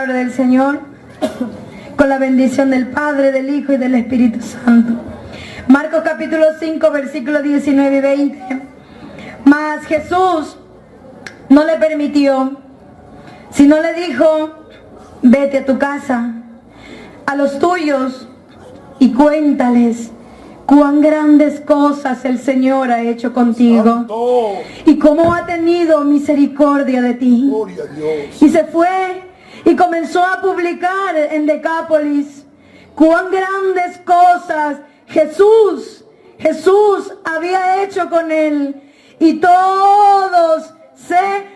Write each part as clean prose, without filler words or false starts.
palabra del Señor con la bendición del Padre, del Hijo y del Espíritu Santo. Marcos capítulo 5, versículos 19 y 20. Mas Jesús no le permitió, sino le dijo: vete a tu casa, a los tuyos, y cuéntales cuán grandes cosas el Señor ha hecho contigo, Santo, y cómo ha tenido misericordia de ti. Gloria a Dios. Y se fue y comenzó a publicar en Decápolis cuán grandes cosas Jesús había hecho con él, y todos se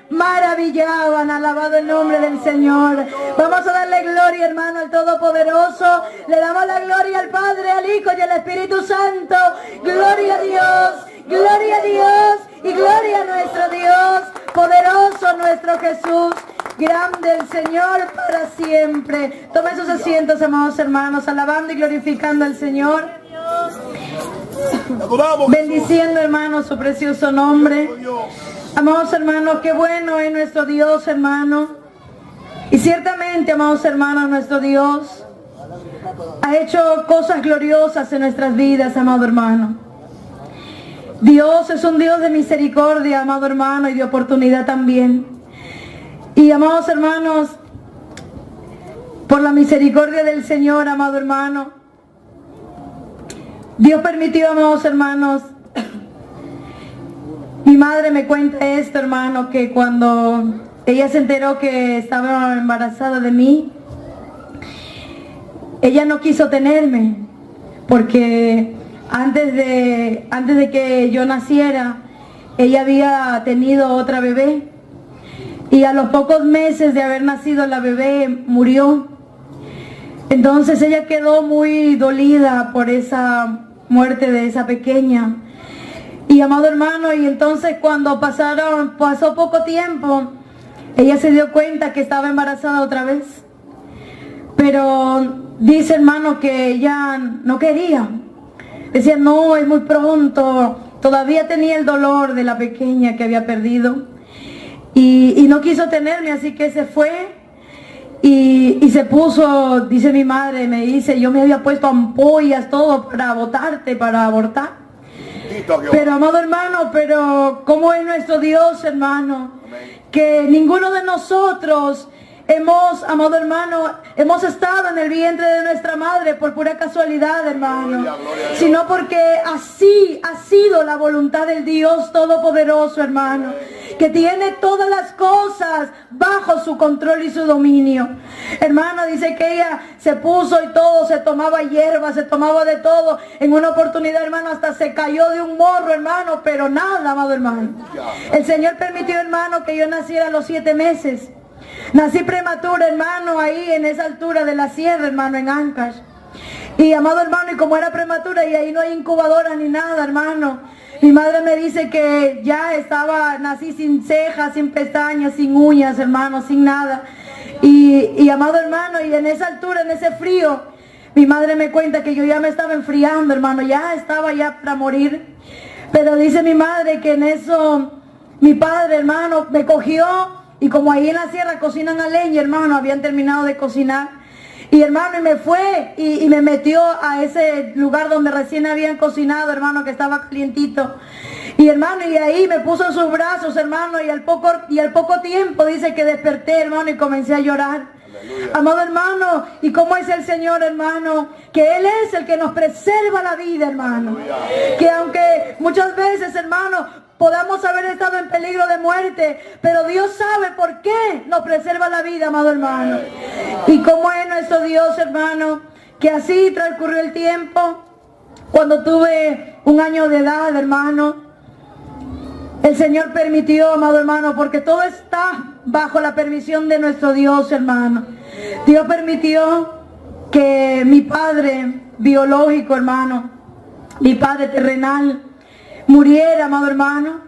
maravillaban. Alabado el nombre del Señor. Vamos a darle gloria, hermano, al Todopoderoso. Le damos la gloria al Padre, al Hijo y al Espíritu Santo. Gloria a Dios, gloria a Dios y gloria a nuestro Dios. Poderoso nuestro Jesús, grande el Señor para siempre. Tomen sus asientos, amados hermanos, alabando y glorificando al Señor. Bendiciendo, hermanos, su precioso nombre. Amados hermanos, qué bueno es nuestro Dios, hermano. Y ciertamente, amados hermanos, nuestro Dios ha hecho cosas gloriosas en nuestras vidas, amado hermano. Dios es un Dios de misericordia, amado hermano, y de oportunidad también. Y, amados hermanos, por la misericordia del Señor, amado hermano, Dios permitió, amados hermanos, mi madre me cuenta esto, hermano, que cuando ella se enteró que estaba embarazada de mí, ella no quiso tenerme, porque antes de que yo naciera, ella había tenido otra bebé, y a los pocos meses de haber nacido la bebé murió. Entonces ella quedó muy dolida por esa muerte de esa pequeña. Y, amado hermano, y entonces cuando pasó poco tiempo, ella se dio cuenta que estaba embarazada otra vez. Pero dice, hermano, que ella no quería. Decía, no, es muy pronto. Todavía tenía el dolor de la pequeña que había perdido. Y no quiso tenerme, así que se fue. Y se puso, dice mi madre, me dice, yo me había puesto ampollas, todo para botarte, para abortar. Pero, amado hermano, pero ¿cómo es nuestro Dios, hermano? Amén. Que ninguno de nosotros amado hermano, hemos estado en el vientre de nuestra madre por pura casualidad, hermano. Gloria sino porque así ha sido la voluntad del Dios Todopoderoso, hermano. Que tiene todas las cosas bajo su control y su dominio. Hermano, dice que ella se puso y todo, se tomaba hierba, se tomaba de todo. En una oportunidad, hermano, hasta se cayó de un morro, hermano, pero nada, amado hermano. El Señor permitió, hermano, que yo naciera a los 7 meses. Nací prematura, hermano, ahí en esa altura de la sierra, hermano, en Ancash. Y, amado hermano, y como era prematura y ahí no hay incubadora ni nada, hermano, mi madre me dice que ya nací sin cejas, sin pestañas, sin uñas, hermano, sin nada. Y, amado hermano, y en esa altura, en ese frío, mi madre me cuenta que yo ya me estaba enfriando, hermano, ya estaba ya para morir. Pero dice mi madre que en eso mi padre, hermano, me cogió. Y como ahí en la sierra cocinan a leña, hermano, habían terminado de cocinar. Y, hermano, y me fue y me metió a ese lugar donde recién habían cocinado, hermano, que estaba calientito. Y, hermano, y ahí me puso en sus brazos, hermano, y al poco tiempo dice que desperté, hermano, y comencé a llorar. Aleluya. Amado hermano, ¿y cómo es el Señor, hermano? Que Él es el que nos preserva la vida, hermano. Aleluya. Que aunque muchas veces, hermano, podamos haber estado en peligro de muerte, pero Dios sabe por qué nos preserva la vida, amado hermano. Y cómo es nuestro Dios, hermano, que así transcurrió el tiempo. Cuando tuve 1 año de edad, hermano, el Señor permitió, amado hermano, porque todo está bajo la permisión de nuestro Dios, hermano. Dios permitió que mi padre biológico, hermano, mi padre terrenal, muriera, amado hermano.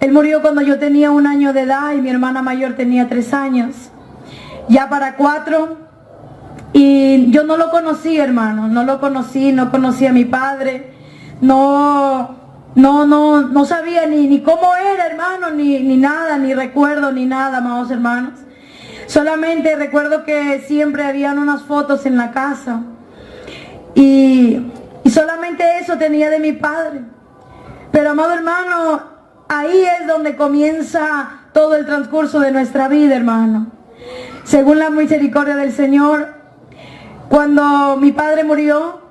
Él murió cuando yo tenía 1 año de edad y mi hermana mayor tenía 3 años. Ya para 4. Y yo no lo conocí, hermano. No conocí a mi padre. No sabía ni cómo era, hermano, ni nada, ni recuerdo, ni nada, amados hermanos. Solamente recuerdo que siempre habían unas fotos en la casa. Y solamente eso tenía de mi padre. Pero amado hermano, ahí es donde comienza todo el transcurso de nuestra vida, hermano. Según la misericordia del Señor, cuando mi padre murió,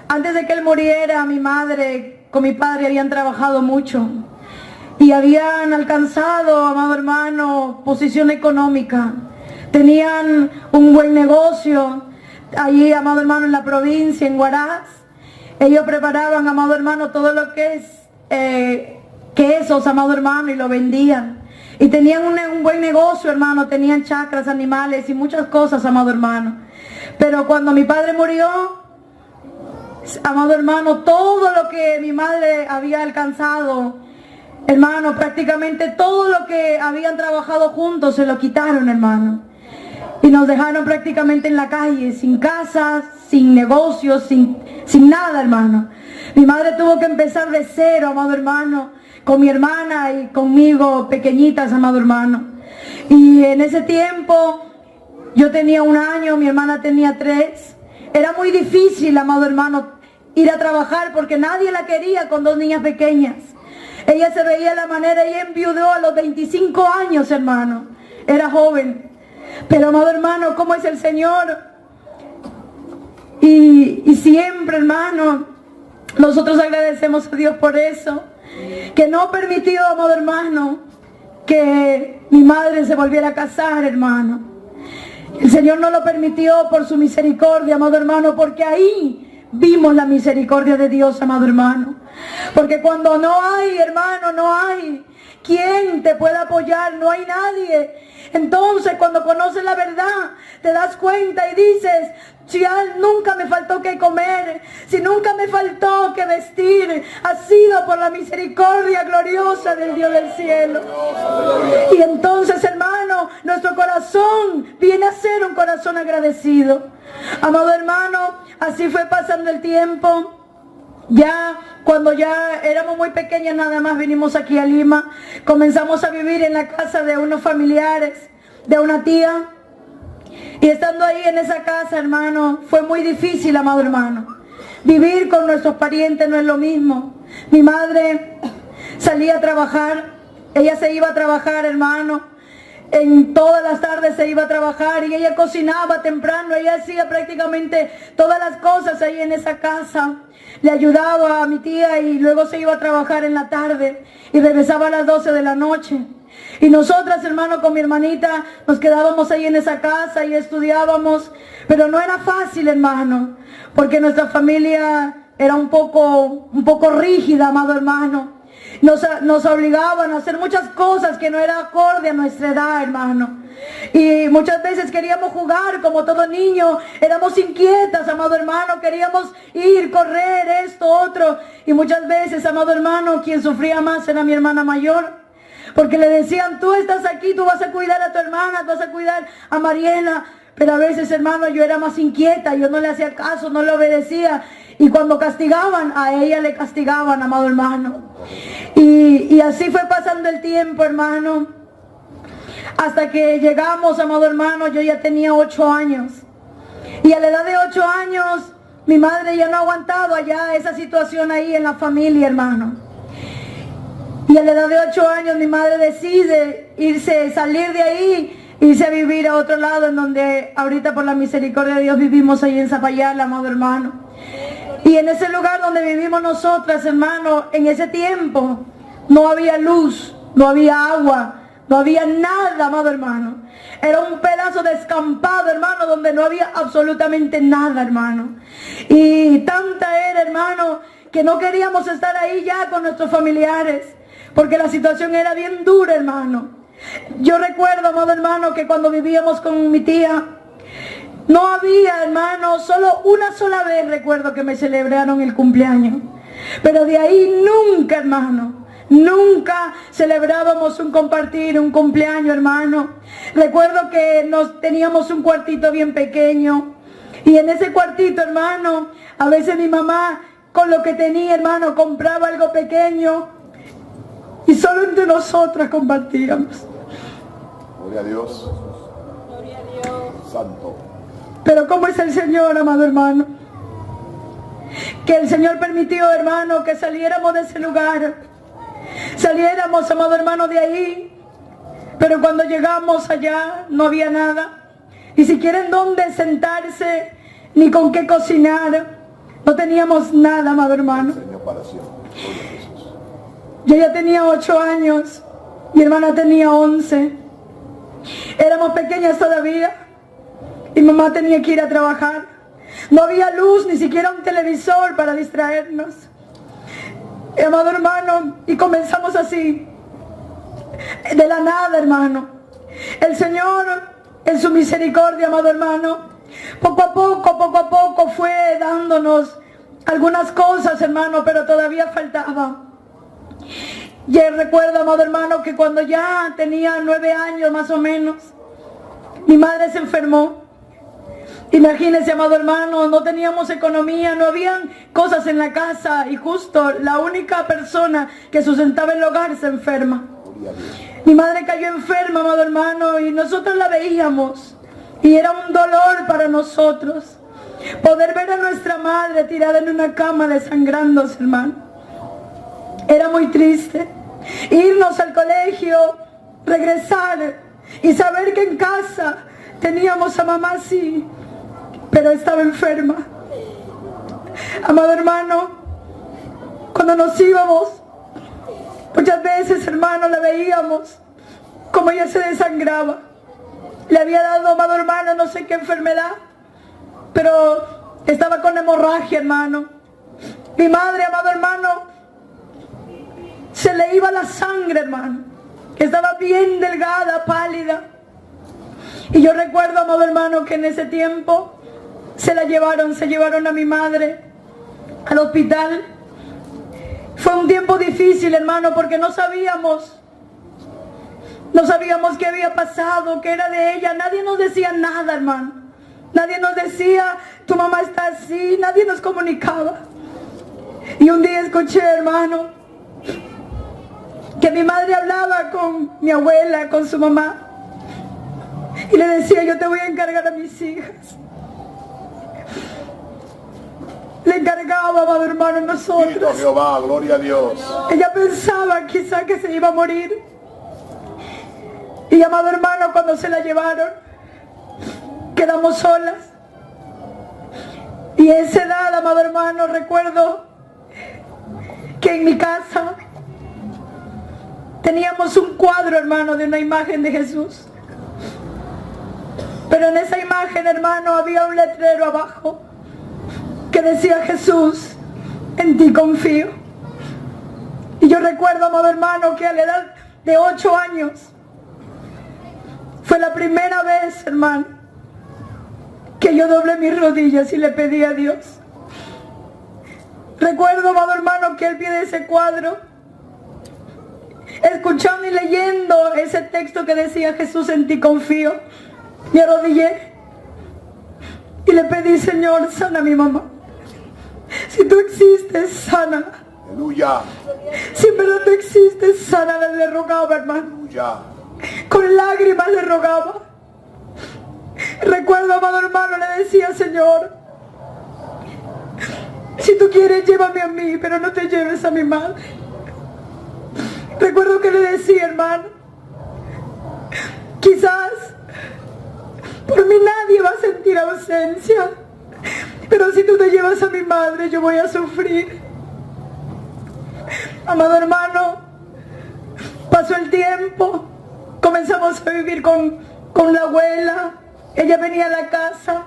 antes de que él muriera, mi madre con mi padre habían trabajado mucho y habían alcanzado, amado hermano, posición económica. Tenían un buen negocio allí, amado hermano, en la provincia, en Huaraz. Ellos preparaban, amado hermano, todo lo que es quesos, amado hermano, y lo vendían. Y tenían un buen negocio, hermano, tenían chacras, animales y muchas cosas, amado hermano. Pero cuando mi padre murió, amado hermano, todo lo que mi madre había alcanzado, hermano, prácticamente todo lo que habían trabajado juntos se lo quitaron, hermano. Y nos dejaron prácticamente en la calle, sin casas, sin negocios, sin nada, hermano. Mi madre tuvo que empezar de cero, amado hermano, con mi hermana y conmigo, pequeñitas, amado hermano. Y en ese tiempo, yo tenía 1 año, mi hermana tenía 3. Era muy difícil, amado hermano, ir a trabajar porque nadie la quería con 2 niñas pequeñas. Ella se veía de la manera, ella enviudó a los 25 años, hermano. Era joven. Pero, amado hermano, ¿cómo es el Señor? Y siempre, hermano, nosotros agradecemos a Dios por eso, que no permitió, amado hermano, que mi madre se volviera a casar, hermano. El Señor no lo permitió por su misericordia, amado hermano, porque ahí vimos la misericordia de Dios, amado hermano. Porque cuando no hay, hermano, no hay quien te pueda apoyar, no hay nadie. Entonces, cuando conoces la verdad, te das cuenta y dices, si nunca me faltó que comer, si nunca me faltó que vestir, ha sido por la misericordia gloriosa del Dios del cielo. Y entonces, hermano, nuestro corazón viene a ser un corazón agradecido. Amado hermano, así fue pasando el tiempo. Ya cuando ya éramos muy pequeñas, nada más vinimos aquí a Lima, comenzamos a vivir en la casa de unos familiares, de una tía. Y estando ahí en esa casa, hermano, fue muy difícil, amado hermano. Vivir con nuestros parientes no es lo mismo. Mi madre salía a trabajar, ella se iba a trabajar, hermano. En todas las tardes se iba a trabajar y ella cocinaba temprano, ella hacía prácticamente todas las cosas ahí en esa casa. Le ayudaba a mi tía y luego se iba a trabajar en la tarde y regresaba a las 12 de la noche. Y nosotras, hermano, con mi hermanita nos quedábamos ahí en esa casa y estudiábamos, pero no era fácil, hermano, porque nuestra familia era un poco rígida, amado hermano. Nos obligaban a hacer muchas cosas que no era acorde a nuestra edad, hermano. Y muchas veces queríamos jugar como todo niño, éramos inquietas, amado hermano, queríamos ir, correr, esto, otro. Y muchas veces, amado hermano, quien sufría más era mi hermana mayor, porque le decían, tú estás aquí, tú vas a cuidar a tu hermana, tú vas a cuidar a Mariela. Pero a veces, hermano, yo era más inquieta, yo no le hacía caso, no le obedecía. Y cuando castigaban, a ella le castigaban, amado hermano. Y así fue pasando el tiempo, hermano. Hasta que llegamos, amado hermano, yo ya tenía 8 años. Y a la edad de 8 años, mi madre ya no aguantaba ya esa situación ahí en la familia, hermano. Y a la edad de 8 años, mi madre decide salir de ahí, irse a vivir a otro lado, en donde ahorita por la misericordia de Dios vivimos ahí en Zapayala, amado hermano. Y en ese lugar donde vivimos nosotras, hermano, en ese tiempo no había luz, no había agua, no había nada, amado hermano. Era un pedazo descampado, hermano, donde no había absolutamente nada, hermano. Y tanta era, hermano, que no queríamos estar ahí ya con nuestros familiares, porque la situación era bien dura, hermano. Yo recuerdo, amado hermano, que cuando vivíamos con mi tía, no había, hermano, solo una sola vez recuerdo que me celebraron el cumpleaños. Pero de ahí nunca, hermano, nunca celebrábamos un compartir, un cumpleaños, hermano. Recuerdo que teníamos un cuartito bien pequeño. Y en ese cuartito, hermano, a veces mi mamá, con lo que tenía, hermano, compraba algo pequeño. Y solo entre nosotras compartíamos. Gloria a Dios. Santo. Pero ¿cómo es el Señor, amado hermano? Que el Señor permitió, hermano, que saliéramos de ese lugar. Saliéramos, amado hermano, de ahí. Pero cuando llegamos allá no había nada. Ni siquiera en dónde sentarse, ni con qué cocinar. No teníamos nada, amado hermano. Yo ya tenía 8 años. Mi hermana tenía 11. Éramos pequeñas todavía. Mi mamá tenía que ir a trabajar. No había luz, ni siquiera un televisor para distraernos. Amado hermano, y comenzamos así. De la nada, hermano. El Señor, en su misericordia, amado hermano, poco a poco fue dándonos algunas cosas, hermano, pero todavía faltaba. Y recuerdo, amado hermano, que cuando ya tenía 9 años más o menos, mi madre se enfermó. Imagínense, amado hermano, no teníamos economía, no habían cosas en la casa y justo la única persona que sustentaba el hogar se enferma. Mi madre cayó enferma, amado hermano, y nosotros la veíamos y era un dolor para nosotros poder ver a nuestra madre tirada en una cama desangrándose, hermano. Era muy triste irnos al colegio, regresar y saber que en casa teníamos a mamá, sí, pero estaba enferma. Amado hermano, cuando nos íbamos, muchas veces, hermano, la veíamos como ella se desangraba. Le había dado, amado hermano, no sé qué enfermedad, pero estaba con hemorragia, hermano. Mi madre, amado hermano, se le iba la sangre, hermano. Estaba bien delgada, pálida. Y yo recuerdo, amado hermano, que en ese tiempo se llevaron a mi madre al hospital. Fue un tiempo difícil, hermano, porque no sabíamos qué había pasado, qué era de ella. Nadie nos decía nada, hermano. Nadie nos decía, tu mamá está así. Nadie nos comunicaba. Y un día escuché, hermano, que mi madre hablaba con mi abuela, con su mamá. Y le decía, yo te voy a encargar a mis hijas. Le encargaba, amado hermano, nosotros. Jehová, gloria a Dios. Ella pensaba quizá que se iba a morir. Y, amado hermano, cuando se la llevaron, quedamos solas. Y a esa edad, amado hermano, recuerdo que en mi casa teníamos un cuadro, hermano, de una imagen de Jesús. Pero en esa imagen, hermano, había un letrero abajo que decía, Jesús, en ti confío. Y yo recuerdo, amado hermano, que a la edad de 8 años fue la primera vez, hermano, que yo doblé mis rodillas y le pedí a Dios. Recuerdo, amado hermano, que al pie de ese cuadro, escuchando y leyendo ese texto que decía, Jesús, en ti confío, me arrodillé y le pedí, Señor, sana a mi mamá. Si tú existes, sánala. Aleluya. Si en verdad tú existes, sánala, le rogaba, hermano. Aleluya. Con lágrimas le rogaba. Recuerdo, amado hermano, le decía, Señor, si tú quieres, llévame a mí, pero no te lleves a mi madre. Recuerdo que le decía, hermano, quizás por mí nadie va a sentir ausencia, pero si tú te llevas a mi madre, yo voy a sufrir. Amado hermano, pasó el tiempo, comenzamos a vivir con la abuela. Ella venía a la casa.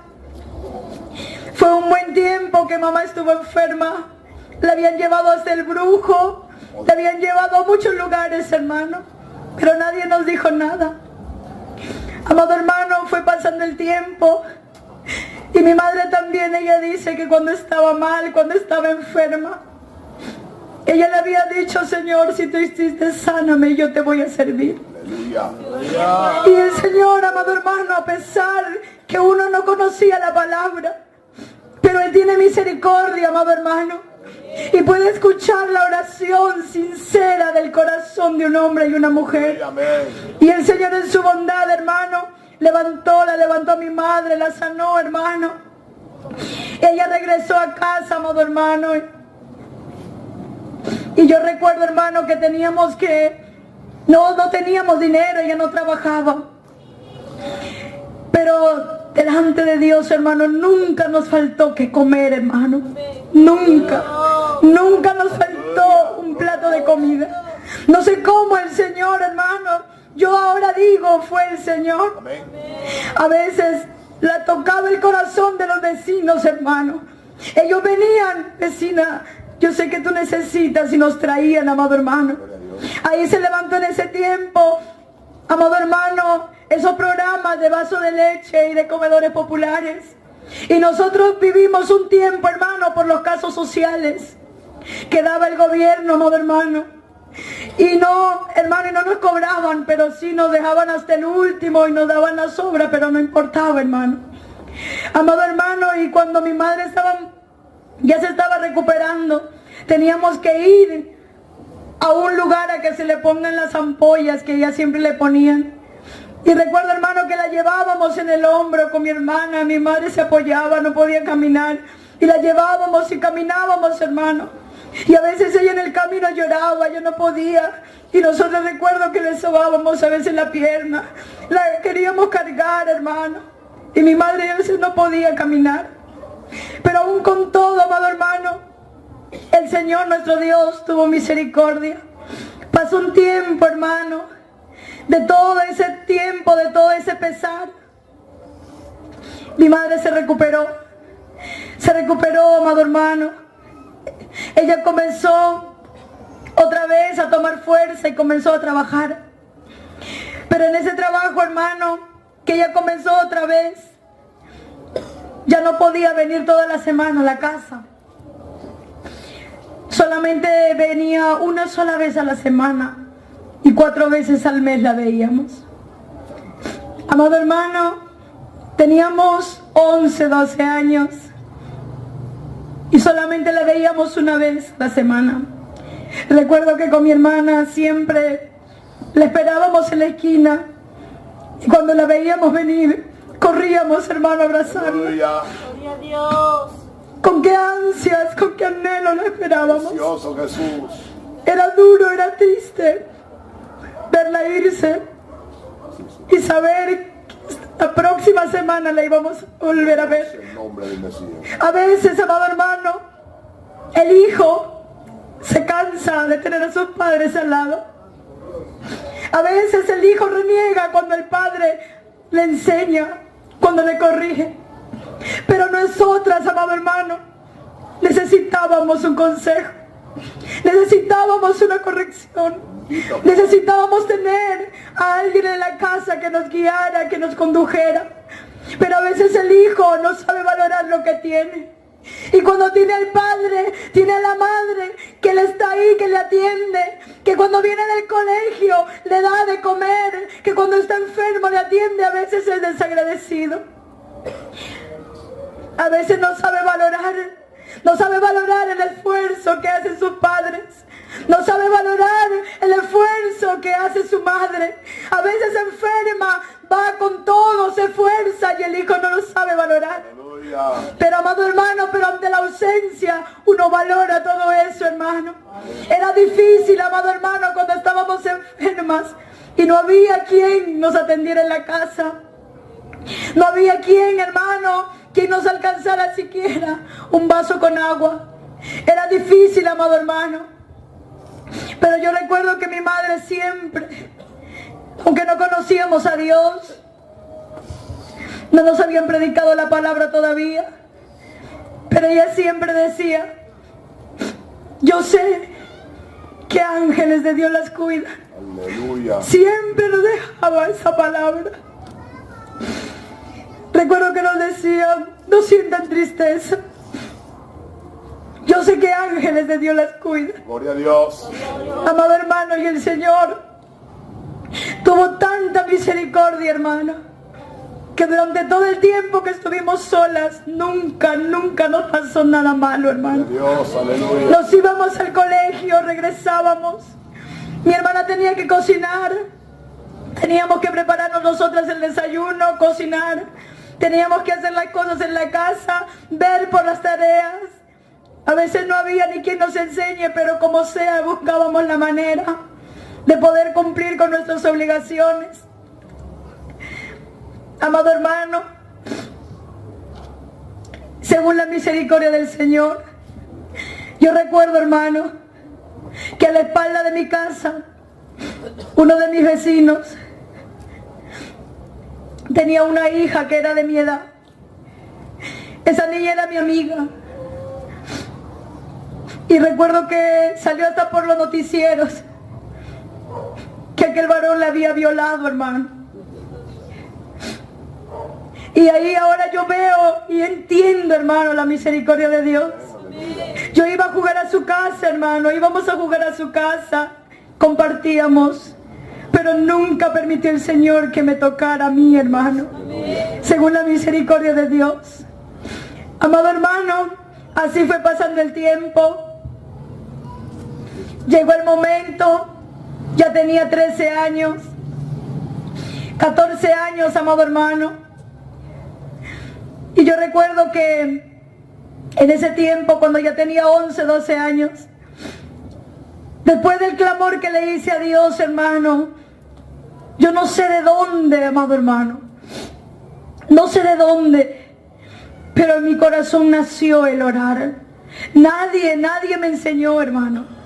Fue un buen tiempo que mamá estuvo enferma. La habían llevado hasta el brujo, la habían llevado a muchos lugares, hermano, pero nadie nos dijo nada. Amado hermano, fue pasando el tiempo y mi madre también, ella dice que cuando estaba mal, cuando estaba enferma, ella le había dicho, Señor, si tú hiciste, sáname y yo te voy a servir. Aleluya. Y el Señor, amado hermano, a pesar que uno no conocía la palabra, pero Él tiene misericordia, amado hermano, y puede escuchar la oración sincera del corazón de un hombre y una mujer. Y el Señor en su bondad, hermano, la levantó a mi madre, la sanó, hermano. Ella regresó a casa, amado hermano. Y yo recuerdo, hermano, que teníamos que... No teníamos dinero, ella no trabajaba. Pero delante de Dios, hermano, nunca nos faltó que comer, hermano. Nunca nos faltó un plato de comida. No sé cómo el Señor, hermano, yo ahora digo, fue el Señor. A veces la tocaba el corazón de los vecinos, hermano. Ellos venían, vecina, yo sé que tú necesitas, y nos traían, amado hermano. Ahí se levantó en ese tiempo, amado hermano, esos programas de vaso de leche y de comedores populares. Y nosotros vivimos un tiempo, hermano, por los casos sociales que daba el gobierno, amado hermano. Y no, hermano, y no nos cobraban, pero sí nos dejaban hasta el último y nos daban la sobra, pero no importaba, hermano. Amado hermano, y cuando mi madre ya se estaba recuperando, teníamos que ir a un lugar a que se le pongan las ampollas que ella siempre le ponían. Y recuerdo, hermano, que la llevábamos en el hombro con mi hermana. Mi madre se apoyaba, no podía caminar, y la llevábamos y caminábamos, hermano. Y a veces ella en el camino lloraba, yo no podía. Y nosotros recuerdo que le sobábamos a veces la pierna. La queríamos cargar, hermano. Y mi madre a veces no podía caminar. Pero aún con todo, amado hermano, el Señor nuestro Dios tuvo misericordia. Pasó un tiempo, hermano, de todo ese tiempo, de todo ese pesar. Mi madre se recuperó, amado hermano. Ella comenzó otra vez a tomar fuerza y comenzó a trabajar. Pero en ese trabajo, hermano, que ella comenzó otra vez, ya no podía venir toda la semana a la casa. Solamente venía una sola vez a la semana y 4 veces al mes la veíamos. Amado hermano, teníamos 11, 12 años y solamente la veíamos una vez a la semana. Recuerdo que con mi hermana siempre la esperábamos en la esquina y cuando la veíamos venir, corríamos, hermano, a abrazarla. Aleluya. Gloria a Dios. Con qué ansias, con qué anhelo la esperábamos. Precioso Jesús. Era duro, era triste verla irse y saber que la próxima semana la íbamos a volver a ver. En nombre del Mesías. A veces, amado hermano, el hijo se cansa de tener a sus padres al lado. A veces el hijo reniega cuando el padre le enseña, cuando le corrige. Pero nosotras, amado hermano, necesitábamos un consejo, necesitábamos una corrección, necesitábamos tener a alguien en la casa que nos guiara, que nos condujera. Pero a veces el hijo no sabe valorar lo que tiene. Y cuando tiene al padre, tiene a la madre que le está ahí, que le atiende, que cuando viene del colegio le da de comer, que cuando está enfermo le atiende, a veces es desagradecido. A veces no sabe valorar el esfuerzo que hacen sus padres. No sabe valorar el esfuerzo que hace su madre. A veces enferma, va con todo, se esfuerza y el hijo no lo sabe valorar. Aleluya. Pero amado hermano, pero ante la ausencia uno valora todo eso, hermano. Era difícil, amado hermano, cuando estábamos enfermas y no había quien nos atendiera en la casa. No había quien, hermano, quien nos alcanzara siquiera un vaso con agua. Era difícil, amado hermano. Pero yo recuerdo que mi madre siempre, aunque no conocíamos a Dios, no nos habían predicado la palabra todavía, pero ella siempre decía: yo sé que ángeles de Dios las cuidan. Aleluya. Siempre nos dejaba esa palabra. Recuerdo que nos decía: no sientan tristeza, yo sé que ángeles de Dios las cuidan. Gloria a Dios. Amado hermano, y el Señor tuvo tanta misericordia, hermano, que durante todo el tiempo que estuvimos solas, nunca nos pasó nada malo, hermano. Gloria a Dios. Aleluya. Nos íbamos al colegio, regresábamos. Mi hermana tenía que cocinar Teníamos que prepararnos nosotras el desayuno, cocinar. Teníamos que hacer las cosas en la casa, ver por las tareas. A veces no había ni quien nos enseñe, pero como sea, buscábamos la manera de poder cumplir con nuestras obligaciones. Amado hermano, según la misericordia del Señor, yo recuerdo, hermano, que a la espalda de mi casa, uno de mis vecinos tenía una hija que era de mi edad. Esa niña era mi amiga. Y recuerdo que salió hasta por los noticieros que aquel varón la había violado, hermano. Y ahí ahora yo veo y entiendo, hermano, la misericordia de Dios. Yo iba a jugar a su casa, hermano, íbamos a jugar a su casa, compartíamos, pero nunca permitió el Señor que me tocara a mí, hermano, según la misericordia de Dios. Amado hermano, así fue pasando el tiempo. Llegó el momento, ya tenía 13 años, 14 años, amado hermano. Y yo recuerdo que en ese tiempo, cuando ya tenía 11, 12 años, después del clamor que le hice a Dios, hermano, yo no sé de dónde, amado hermano, no sé de dónde, pero en mi corazón nació el orar. Nadie me enseñó, hermano.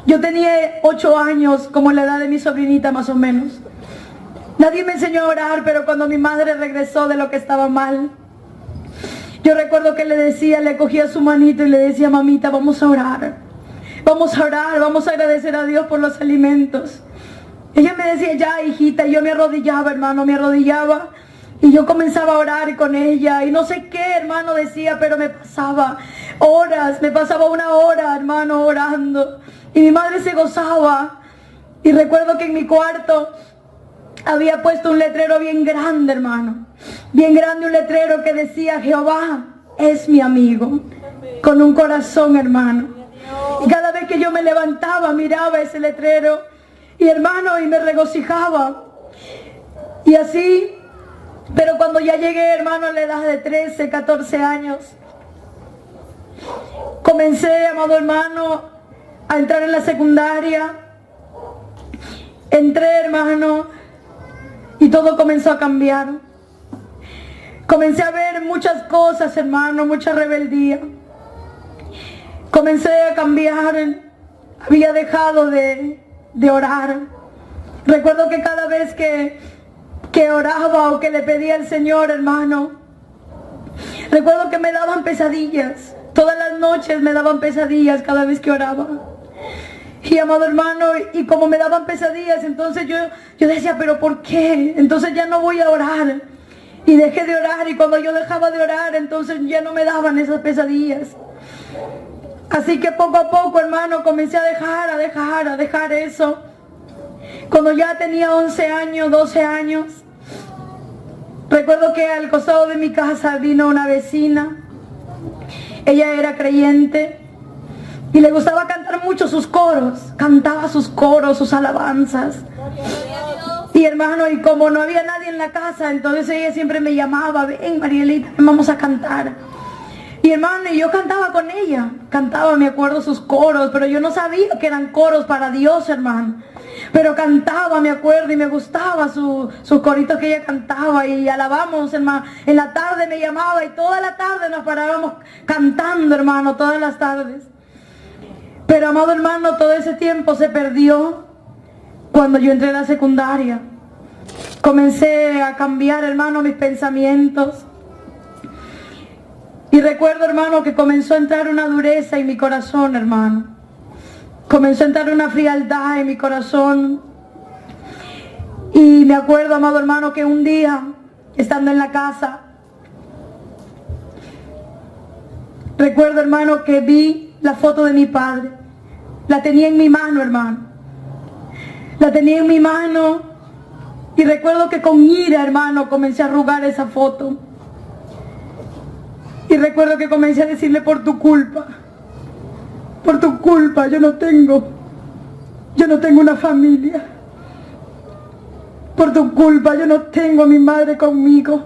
Yo tenía 8 años, como la edad de mi sobrinita más o menos. Nadie me enseñó a orar, pero cuando mi madre regresó de lo que estaba mal, yo recuerdo que le decía, le cogía su manito y le decía: mamita, vamos a orar. Vamos a orar, vamos a agradecer a Dios por los alimentos. Ella me decía: ya, hijita, y yo me arrodillaba, hermano, me arrodillaba. Y yo comenzaba a orar con ella. Y no sé qué, hermano, decía, pero me pasaba horas, me pasaba 1 hora, hermano, orando. Y mi madre se gozaba. Y recuerdo que en mi cuarto había puesto un letrero bien grande, hermano. Bien grande, un letrero que decía: Jehová es mi amigo. Con un corazón, hermano. Y cada vez que yo me levantaba, miraba ese letrero. Y hermano, y me regocijaba. Y así, pero cuando ya llegué, hermano, a la edad de 13, 14 años, comencé, amado hermano, a entrar en la secundaria. Entré, hermano, y todo comenzó a cambiar. Comencé a ver muchas cosas, hermano, mucha rebeldía. Comencé a cambiar. Había dejado de orar. Recuerdo que cada vez que oraba o que le pedía al Señor, hermano, recuerdo que me daban pesadillas. Todas las noches me daban pesadillas cada vez que oraba. Y amado hermano, y como me daban pesadillas, entonces yo decía: ¿pero por qué? Entonces ya no voy a orar. Y dejé de orar, y cuando yo dejaba de orar, entonces ya no me daban esas pesadillas. Así que poco a poco, hermano, comencé a dejar eso. Cuando ya tenía 11 años, 12 años, recuerdo que al costado de mi casa vino una vecina. Ella era creyente y le gustaba cantar mucho sus coros. Cantaba sus coros, sus alabanzas. Y hermano, y como no había nadie en la casa, entonces ella siempre me llamaba: ven, Marielita, vamos a cantar. Y hermano, y yo cantaba con ella. Cantaba, me acuerdo, sus coros, pero yo no sabía que eran coros para Dios, hermano. Pero cantaba, me acuerdo, y me gustaba sus coritos que ella cantaba, y alabamos, hermano. En la tarde me llamaba y toda la tarde nos parábamos cantando, hermano, todas las tardes. Pero amado hermano, todo ese tiempo se perdió cuando yo entré a la secundaria. Comencé a cambiar, hermano, mis pensamientos. Y recuerdo, hermano, que comenzó a entrar una dureza en mi corazón, hermano. Comenzó a entrar una frialdad en mi corazón. Y me acuerdo, amado hermano, que un día, estando en la casa, recuerdo, hermano, que vi la foto de mi padre. La tenía en mi mano, hermano. La tenía en mi mano. Y recuerdo que con ira, hermano, comencé a arrugar esa foto. Y recuerdo que comencé a decirle: por tu culpa, yo no tengo una familia. Por tu culpa yo no tengo a mi madre conmigo.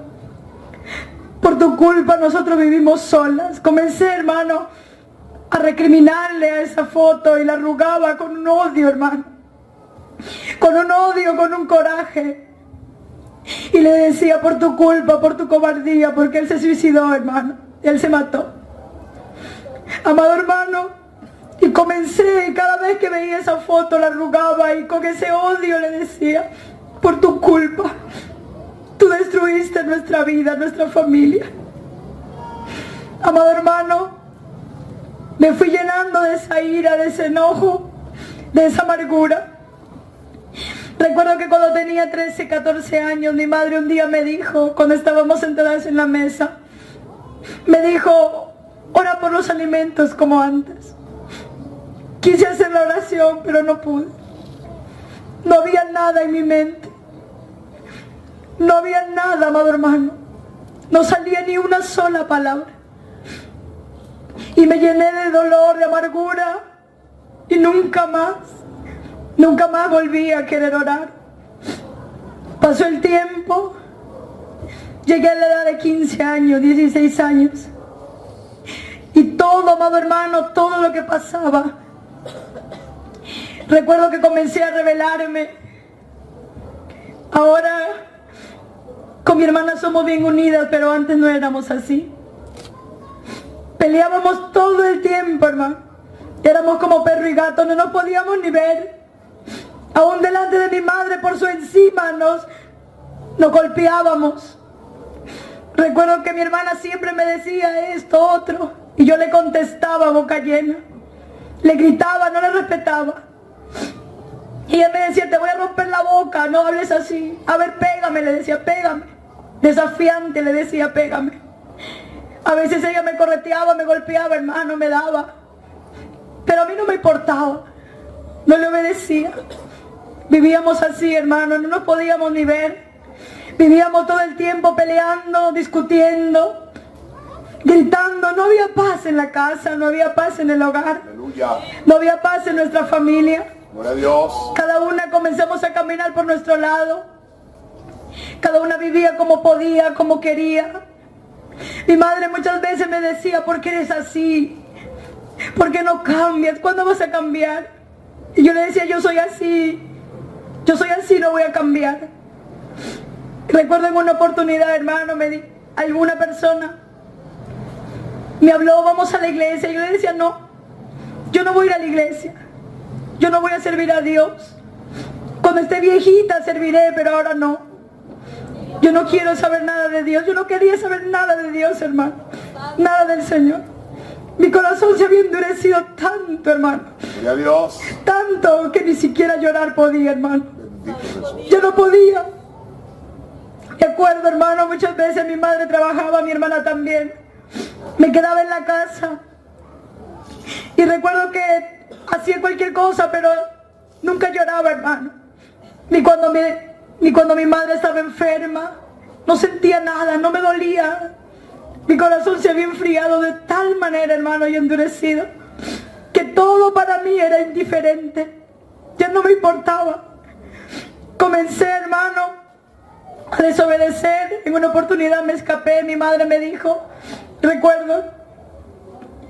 Por tu culpa nosotros vivimos solas. Comencé, hermano, a recriminarle a esa foto y la arrugaba con un odio, hermano. Con un odio, con un coraje. Y le decía, por tu culpa, por tu cobardía, porque él se suicidó, hermano. Él se mató. Amado hermano, y comencé, y cada vez que veía esa foto la arrugaba y con ese odio le decía, por tu culpa, tú destruiste nuestra vida, nuestra familia. Amado hermano, me fui llenando de esa ira, de ese enojo, de esa amargura. Recuerdo que cuando tenía 13, 14 años, mi madre un día me dijo, cuando estábamos sentadas en la mesa, me dijo, ora por los alimentos como antes. Quise hacer la oración, pero no pude. No había nada en mi mente. No había nada, amado hermano. No salía ni una sola palabra. Y me llené de dolor, de amargura. Y nunca más volví a querer orar. Pasó el tiempo. Llegué a la edad de 15 años, 16 años. Y todo, amado hermano, todo lo que pasaba. Recuerdo que comencé a rebelarme. Ahora con mi hermana somos bien unidas, pero antes no éramos así. Peleábamos todo el tiempo, hermano. Éramos como perro y gato, no nos podíamos ni ver. Aún delante de mi madre, por su encima, nos golpeábamos. Recuerdo que mi hermana siempre me decía esto, otro, y yo le contestaba a boca llena. Le gritaba, no le respetaba. Y ella me decía, te voy a romper la boca, no hables así. A ver, pégame, le decía, pégame. Desafiante, le decía, pégame. A veces ella me correteaba, me golpeaba, hermano, me daba. Pero a mí no me importaba. No le obedecía. Vivíamos así, hermano, no nos podíamos ni ver. Vivíamos todo el tiempo peleando, discutiendo, gritando. No había paz en la casa, no había paz en el hogar. Aleluya. No había paz en nuestra familia. Gloria a Dios. Cada una comenzamos a caminar por nuestro lado. Cada una vivía como podía, como quería. Mi madre muchas veces me decía, ¿por qué eres así? ¿Por qué no cambias? ¿Cuándo vas a cambiar? Y yo le decía, yo soy así. Yo soy así, no voy a cambiar. Recuerdo en una oportunidad, hermano, alguna persona me habló, vamos a la iglesia. Y yo le decía, no, yo no voy a ir a la iglesia. Yo no voy a servir a Dios. Cuando esté viejita serviré, pero ahora no. Yo no quiero saber nada de Dios. Yo no quería saber nada de Dios, hermano. Nada del Señor. Mi corazón se había endurecido tanto, hermano. Gloria a Dios. Tanto que ni siquiera llorar podía, hermano. Bendito Jesús. Yo no podía. Me acuerdo, hermano, muchas veces mi madre trabajaba, mi hermana también. Me quedaba en la casa. Y recuerdo que hacía cualquier cosa, pero nunca lloraba, hermano. Ni cuando mi madre estaba enferma. No sentía nada, no me dolía. Mi corazón se había enfriado de tal manera, hermano, y endurecido, que todo para mí era indiferente. Ya no me importaba. Comencé, hermano, a desobedecer. En una oportunidad me escapé. Mi madre me dijo, recuerdo,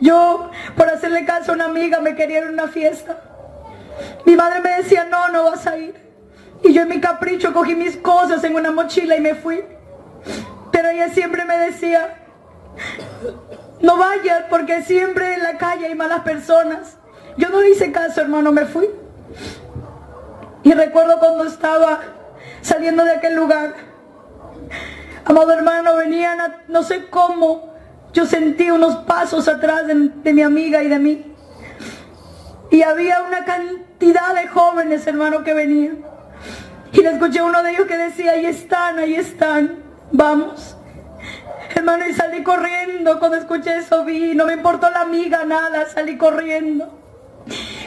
yo por hacerle caso a una amiga me quería ir a una fiesta. Mi madre me decía, no, no vas a ir. Y yo en mi capricho cogí mis cosas en una mochila y me fui. Pero ella siempre me decía, no vayas porque siempre en la calle hay malas personas. Yo no le hice caso, hermano, me fui. Y recuerdo cuando estaba saliendo de aquel lugar, amado hermano, venían no sé cómo, yo sentí unos pasos atrás de mi amiga y de mí. Y había una cantidad de jóvenes, hermano, que venían. Y le escuché a uno de ellos que decía, ahí están, vamos. Hermano, y salí corriendo. Cuando escuché eso vi, no me importó la amiga, nada, salí corriendo.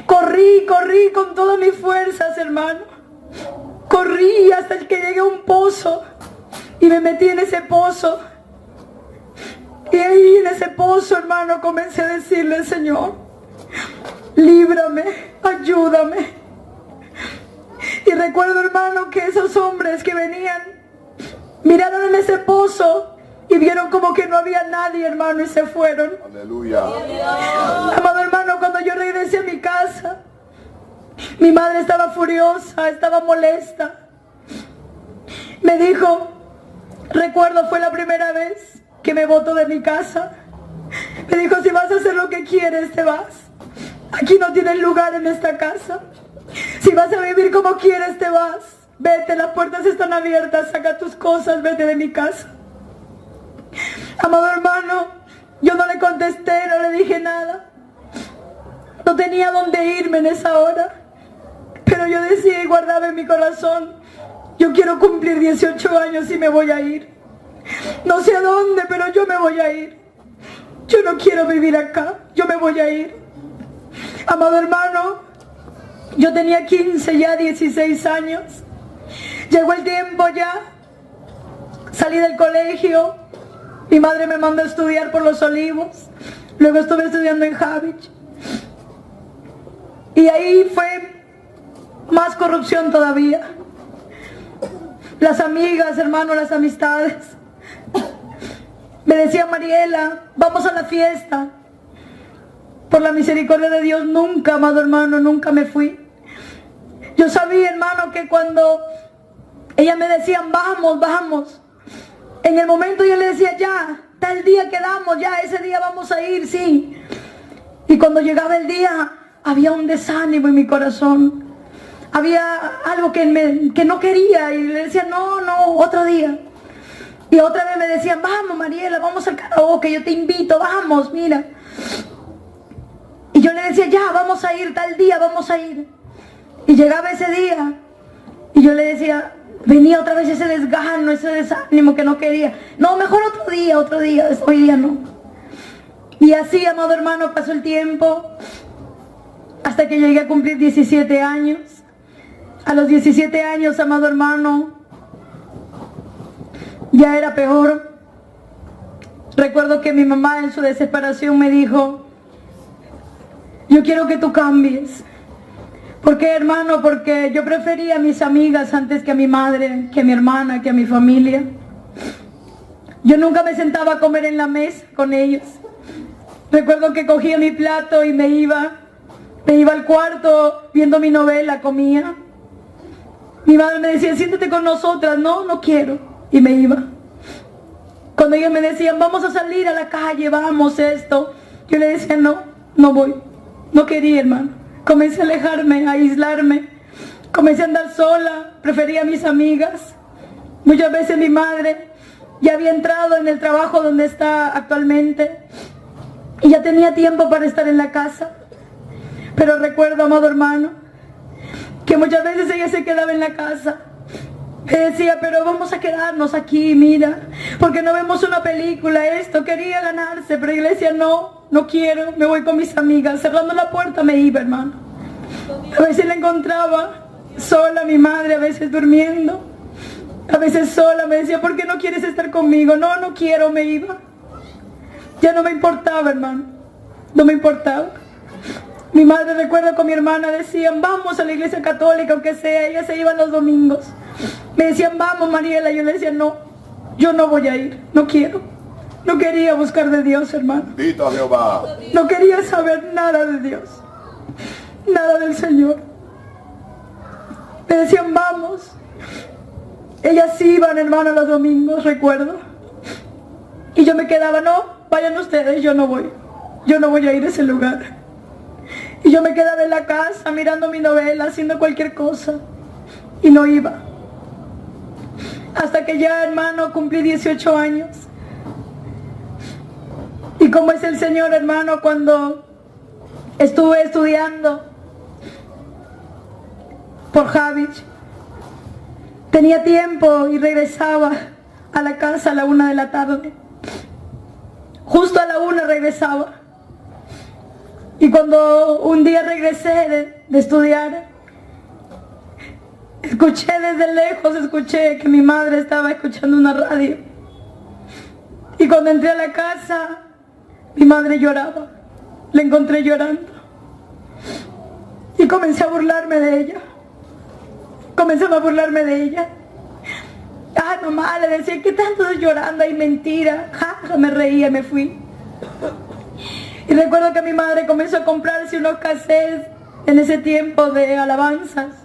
Corrí con todas mis fuerzas, hermano. Corrí hasta que llegué a un pozo y me metí en ese pozo. Y ahí en ese pozo, hermano, comencé a decirle, Señor, líbrame, ayúdame. Y recuerdo, hermano, que esos hombres que venían miraron en ese pozo y vieron como que no había nadie, hermano, y se fueron. Aleluya. Amado hermano, cuando yo regresé a mi casa, mi madre estaba furiosa, estaba molesta. Me dijo, recuerdo, fue la primera vez que me botó de mi casa. Me dijo, si vas a hacer lo que quieres, te vas. Aquí no tienes lugar en esta casa. Si vas a vivir como quieres, te vas. Vete, las puertas están abiertas, saca tus cosas, vete de mi casa. Amado hermano, yo no le contesté, no le dije nada. No tenía dónde irme en esa hora. Pero yo decía y guardaba en mi corazón, yo quiero cumplir 18 años y me voy a ir. No sé a dónde, pero yo me voy a ir. Yo no quiero vivir acá, yo me voy a ir. Amado hermano, yo tenía 15, ya 16 años. Llegó el tiempo ya. Salí del colegio. Mi madre me mandó a estudiar por Los Olivos. Luego estuve estudiando en Javich. Y ahí fue más corrupción todavía. Las amigas, hermano, las amistades. Me decía Mariela, vamos a la fiesta. Por la misericordia de Dios, nunca, amado hermano, nunca me fui. Yo sabía, hermano, que cuando ellas me decían, vamos, vamos, en el momento yo le decía, ya, tal día quedamos, ya, ese día vamos a ir, sí. Y cuando llegaba el día, había un desánimo en mi corazón. Había algo que no quería y le decía, no, otro día. Y otra vez me decían, vamos Mariela, vamos al karaoke, yo te invito, vamos, mira. Y yo le decía, ya, vamos a ir, tal día, vamos a ir. Y llegaba ese día y yo le decía, venía otra vez ese desgano, ese desánimo que no quería. No, mejor otro día, hoy día no. Y así, amado hermano, pasó el tiempo hasta que llegué a cumplir 17 años. A los 17 años, amado hermano, ya era peor. Recuerdo que mi mamá en su desesperación me dijo, yo quiero que tú cambies. ¿Por qué, hermano? Porque yo prefería a mis amigas antes que a mi madre, que a mi hermana, que a mi familia. Yo nunca me sentaba a comer en la mesa con ellos. Recuerdo que cogía mi plato y me iba al cuarto viendo mi novela, comía. Mi madre me decía, siéntate con nosotras. No quiero. Y me iba. Cuando ellos me decían, vamos a salir a la calle, vamos esto, yo le decía, no voy. No quería, hermano. Comencé a alejarme, a aislarme. Comencé a andar sola, prefería a mis amigas. Muchas veces mi madre ya había entrado en el trabajo donde está actualmente y ya tenía tiempo para estar en la casa. Pero recuerdo, amado hermano, que muchas veces ella se quedaba en la casa. Me decía, pero vamos a quedarnos aquí, mira, porque no vemos una película, esto, quería ganarse, pero yo le decía, no quiero, me voy con mis amigas. Cerrando la puerta me iba, hermano. A veces la encontraba sola, mi madre, a veces durmiendo, a veces sola. Me decía, ¿por qué no quieres estar conmigo? No quiero, me iba. Ya no me importaba, hermano, no me importaba. Mi madre, recuerdo, con mi hermana decían, vamos a la iglesia católica, aunque sea, ellas se iban los domingos. Me decían, vamos Mariela, yo le decía, no, yo no voy a ir, no quiero. No quería buscar de Dios, hermano. Bendito Jehová. No quería saber nada de Dios, nada del Señor. Me decían, vamos. Ellas iban, hermano, los domingos, recuerdo. Y yo me quedaba, no, vayan ustedes, yo no voy a ir a ese lugar. Y yo me quedaba en la casa mirando mi novela, haciendo cualquier cosa. Y no iba. Hasta que ya, hermano, cumplí 18 años. Y como es el Señor, hermano, cuando estuve estudiando por Javich, tenía tiempo y regresaba a la casa a la 1 de la tarde. Justo a la 1 regresaba. Y cuando un día regresé de estudiar, escuché desde lejos, escuché que mi madre estaba escuchando una radio. Y cuando entré a la casa, mi madre lloraba. La encontré llorando. Y comencé a burlarme de ella. comenzaba a burlarme de ella. Ay, mamá, le decía, ¿qué tanto estás llorando? Ay, mentira. Ja, me reía y me fui. Y recuerdo que mi madre comenzó a comprarse unos cassettes en ese tiempo de alabanzas.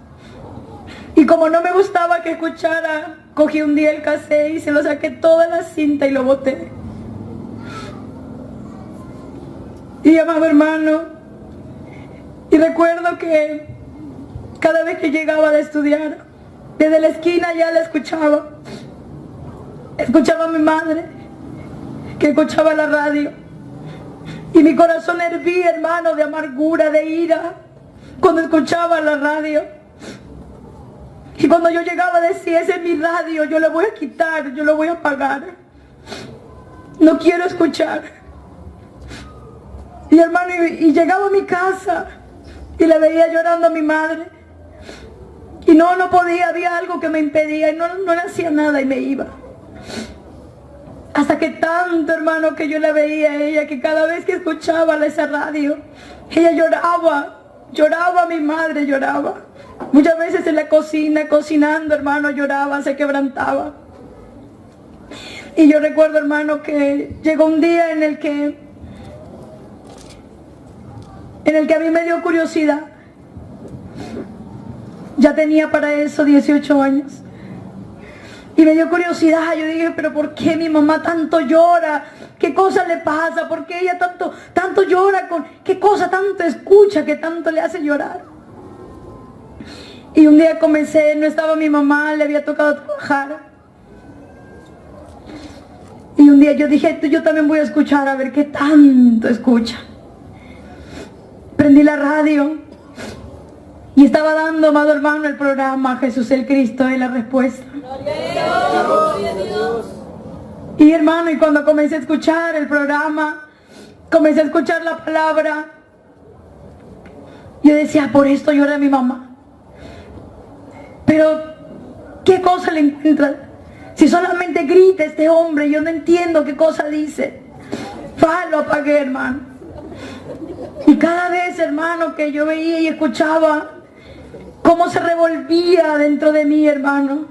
Y como no me gustaba que escuchara, cogí un día el cassette y se lo saqué toda la cinta y lo boté. Y amado hermano, y recuerdo que cada vez que llegaba de estudiar, desde la esquina ya la escuchaba. Escuchaba a mi madre, que escuchaba la radio. Y mi corazón hervía, hermano, de amargura, de ira, cuando escuchaba la radio. Y cuando yo llegaba decía, ese es mi radio, yo lo voy a quitar, yo lo voy a apagar. No quiero escuchar. Y hermano, y llegaba a mi casa y le veía llorando a mi madre. Y no podía, había algo que me impedía y no le hacía nada y me iba. Hasta que tanto, hermano, que yo la veía a ella, que cada vez que escuchaba esa radio, ella lloraba, mi madre lloraba. Muchas veces en la cocina, cocinando, hermano, lloraba, se quebrantaba. Y yo recuerdo, hermano, que llegó un día en el que a mí me dio curiosidad. Ya tenía para eso 18 años. Y me dio curiosidad, yo dije, pero ¿por qué mi mamá tanto llora? ¿Qué cosa le pasa? ¿Por qué ella tanto llora? ¿Qué cosa tanto escucha que tanto le hace llorar? Y un día comencé, no estaba mi mamá, le había tocado trabajar. Y un día yo dije, yo también voy a escuchar a ver qué tanto escucha. Prendí la radio y estaba dando, amado hermano, el programa Jesús el Cristo es la respuesta. Y hermano, y cuando comencé a escuchar el programa, comencé a escuchar la palabra, yo decía, por esto llora mi mamá. Pero, ¿qué cosa le encuentra? Si solamente grita este hombre, yo no entiendo qué cosa dice. Lo apagué, hermano. Y cada vez, hermano, que yo veía y escuchaba cómo se revolvía dentro de mí, hermano.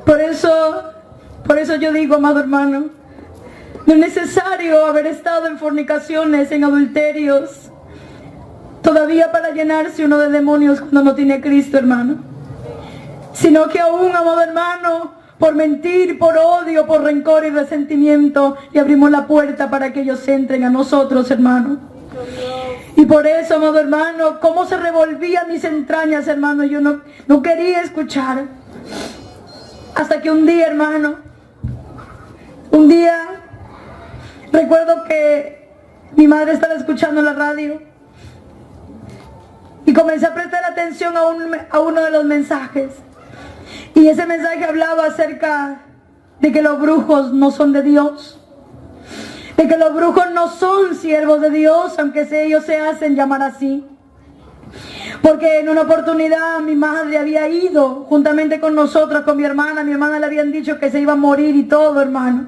Por eso yo digo, amado hermano, no es necesario haber estado en fornicaciones, en adulterios, todavía para llenarse uno de demonios cuando no tiene a Cristo, hermano. Sino que aún, amado hermano, por mentir, por odio, por rencor y resentimiento, le abrimos la puerta para que ellos entren a nosotros, hermano. Y por eso, amado hermano, cómo se revolvían mis entrañas, hermano, yo no quería escuchar. Hasta que un día, hermano, recuerdo que mi madre estaba escuchando la radio y comencé a prestar atención a uno de los mensajes. Y ese mensaje hablaba acerca de que los brujos no son de Dios. De que los brujos no son siervos de Dios, aunque ellos se hacen llamar así. Porque en una oportunidad mi madre había ido juntamente con nosotros, con mi hermana le habían dicho que se iba a morir y todo, hermano.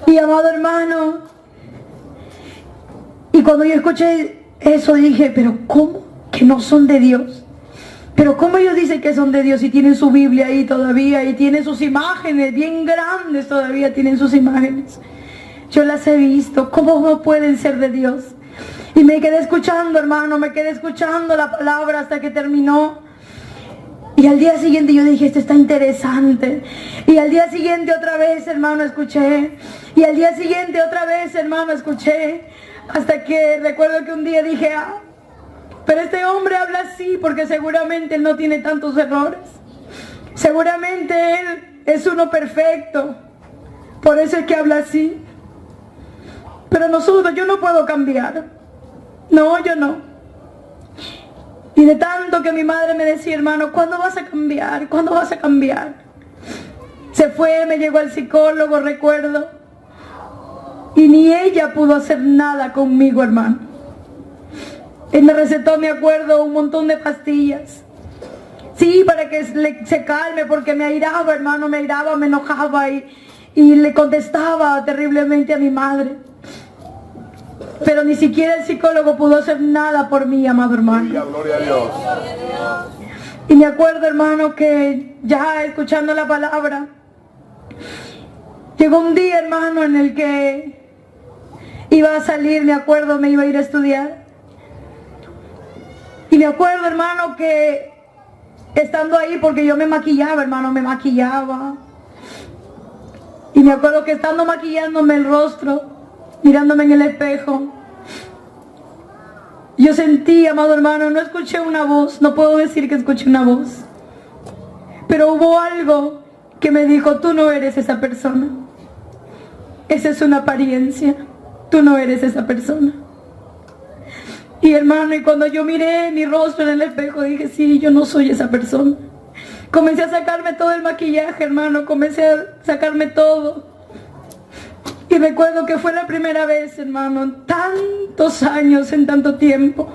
Y amado hermano, y cuando yo escuché eso dije, pero ¿cómo que no son de Dios? Pero ¿cómo ellos dicen que son de Dios y tienen su Biblia ahí todavía y tienen sus imágenes bien grandes todavía, tienen sus imágenes? Yo las he visto, ¿cómo no pueden ser de Dios? Y me quedé escuchando, hermano, me quedé escuchando la palabra hasta que terminó. Y al día siguiente yo dije, esto está interesante. Y al día siguiente otra vez, hermano, escuché. Y al día siguiente otra vez, hermano, escuché. Hasta que recuerdo que un día dije, pero este hombre habla así porque seguramente él no tiene tantos errores. Seguramente él es uno perfecto. Por eso es que habla así. Pero yo no puedo cambiar. No, yo no. Y de tanto que mi madre me decía, hermano, ¿cuándo vas a cambiar? ¿Cuándo vas a cambiar? Se fue, me llegó al psicólogo, recuerdo. Y ni ella pudo hacer nada conmigo, hermano. Él me recetó, me acuerdo, un montón de pastillas. Sí, para que se calme, porque me airaba, hermano, me enojaba y le contestaba terriblemente a mi madre. Pero ni siquiera el psicólogo pudo hacer nada por mí, amado hermano. Gloria a Dios. Y me acuerdo, hermano, que ya escuchando la palabra, llegó un día, hermano, en el que iba a salir, me acuerdo, me iba a ir a estudiar. Y me acuerdo, hermano, que estando ahí, porque yo me maquillaba, hermano, me maquillaba. Y me acuerdo que estando maquillándome el rostro, mirándome en el espejo, yo sentí, amado hermano, no escuché una voz, no puedo decir que escuché una voz, pero hubo algo que me dijo: tú no eres esa persona. Esa es una apariencia, tú no eres esa persona. Y hermano, y cuando yo miré mi rostro en el espejo, dije: sí, yo no soy esa persona. Comencé a sacarme todo el maquillaje, hermano, comencé a sacarme todo. Y recuerdo que fue la primera vez, hermano, en tantos años, en tanto tiempo.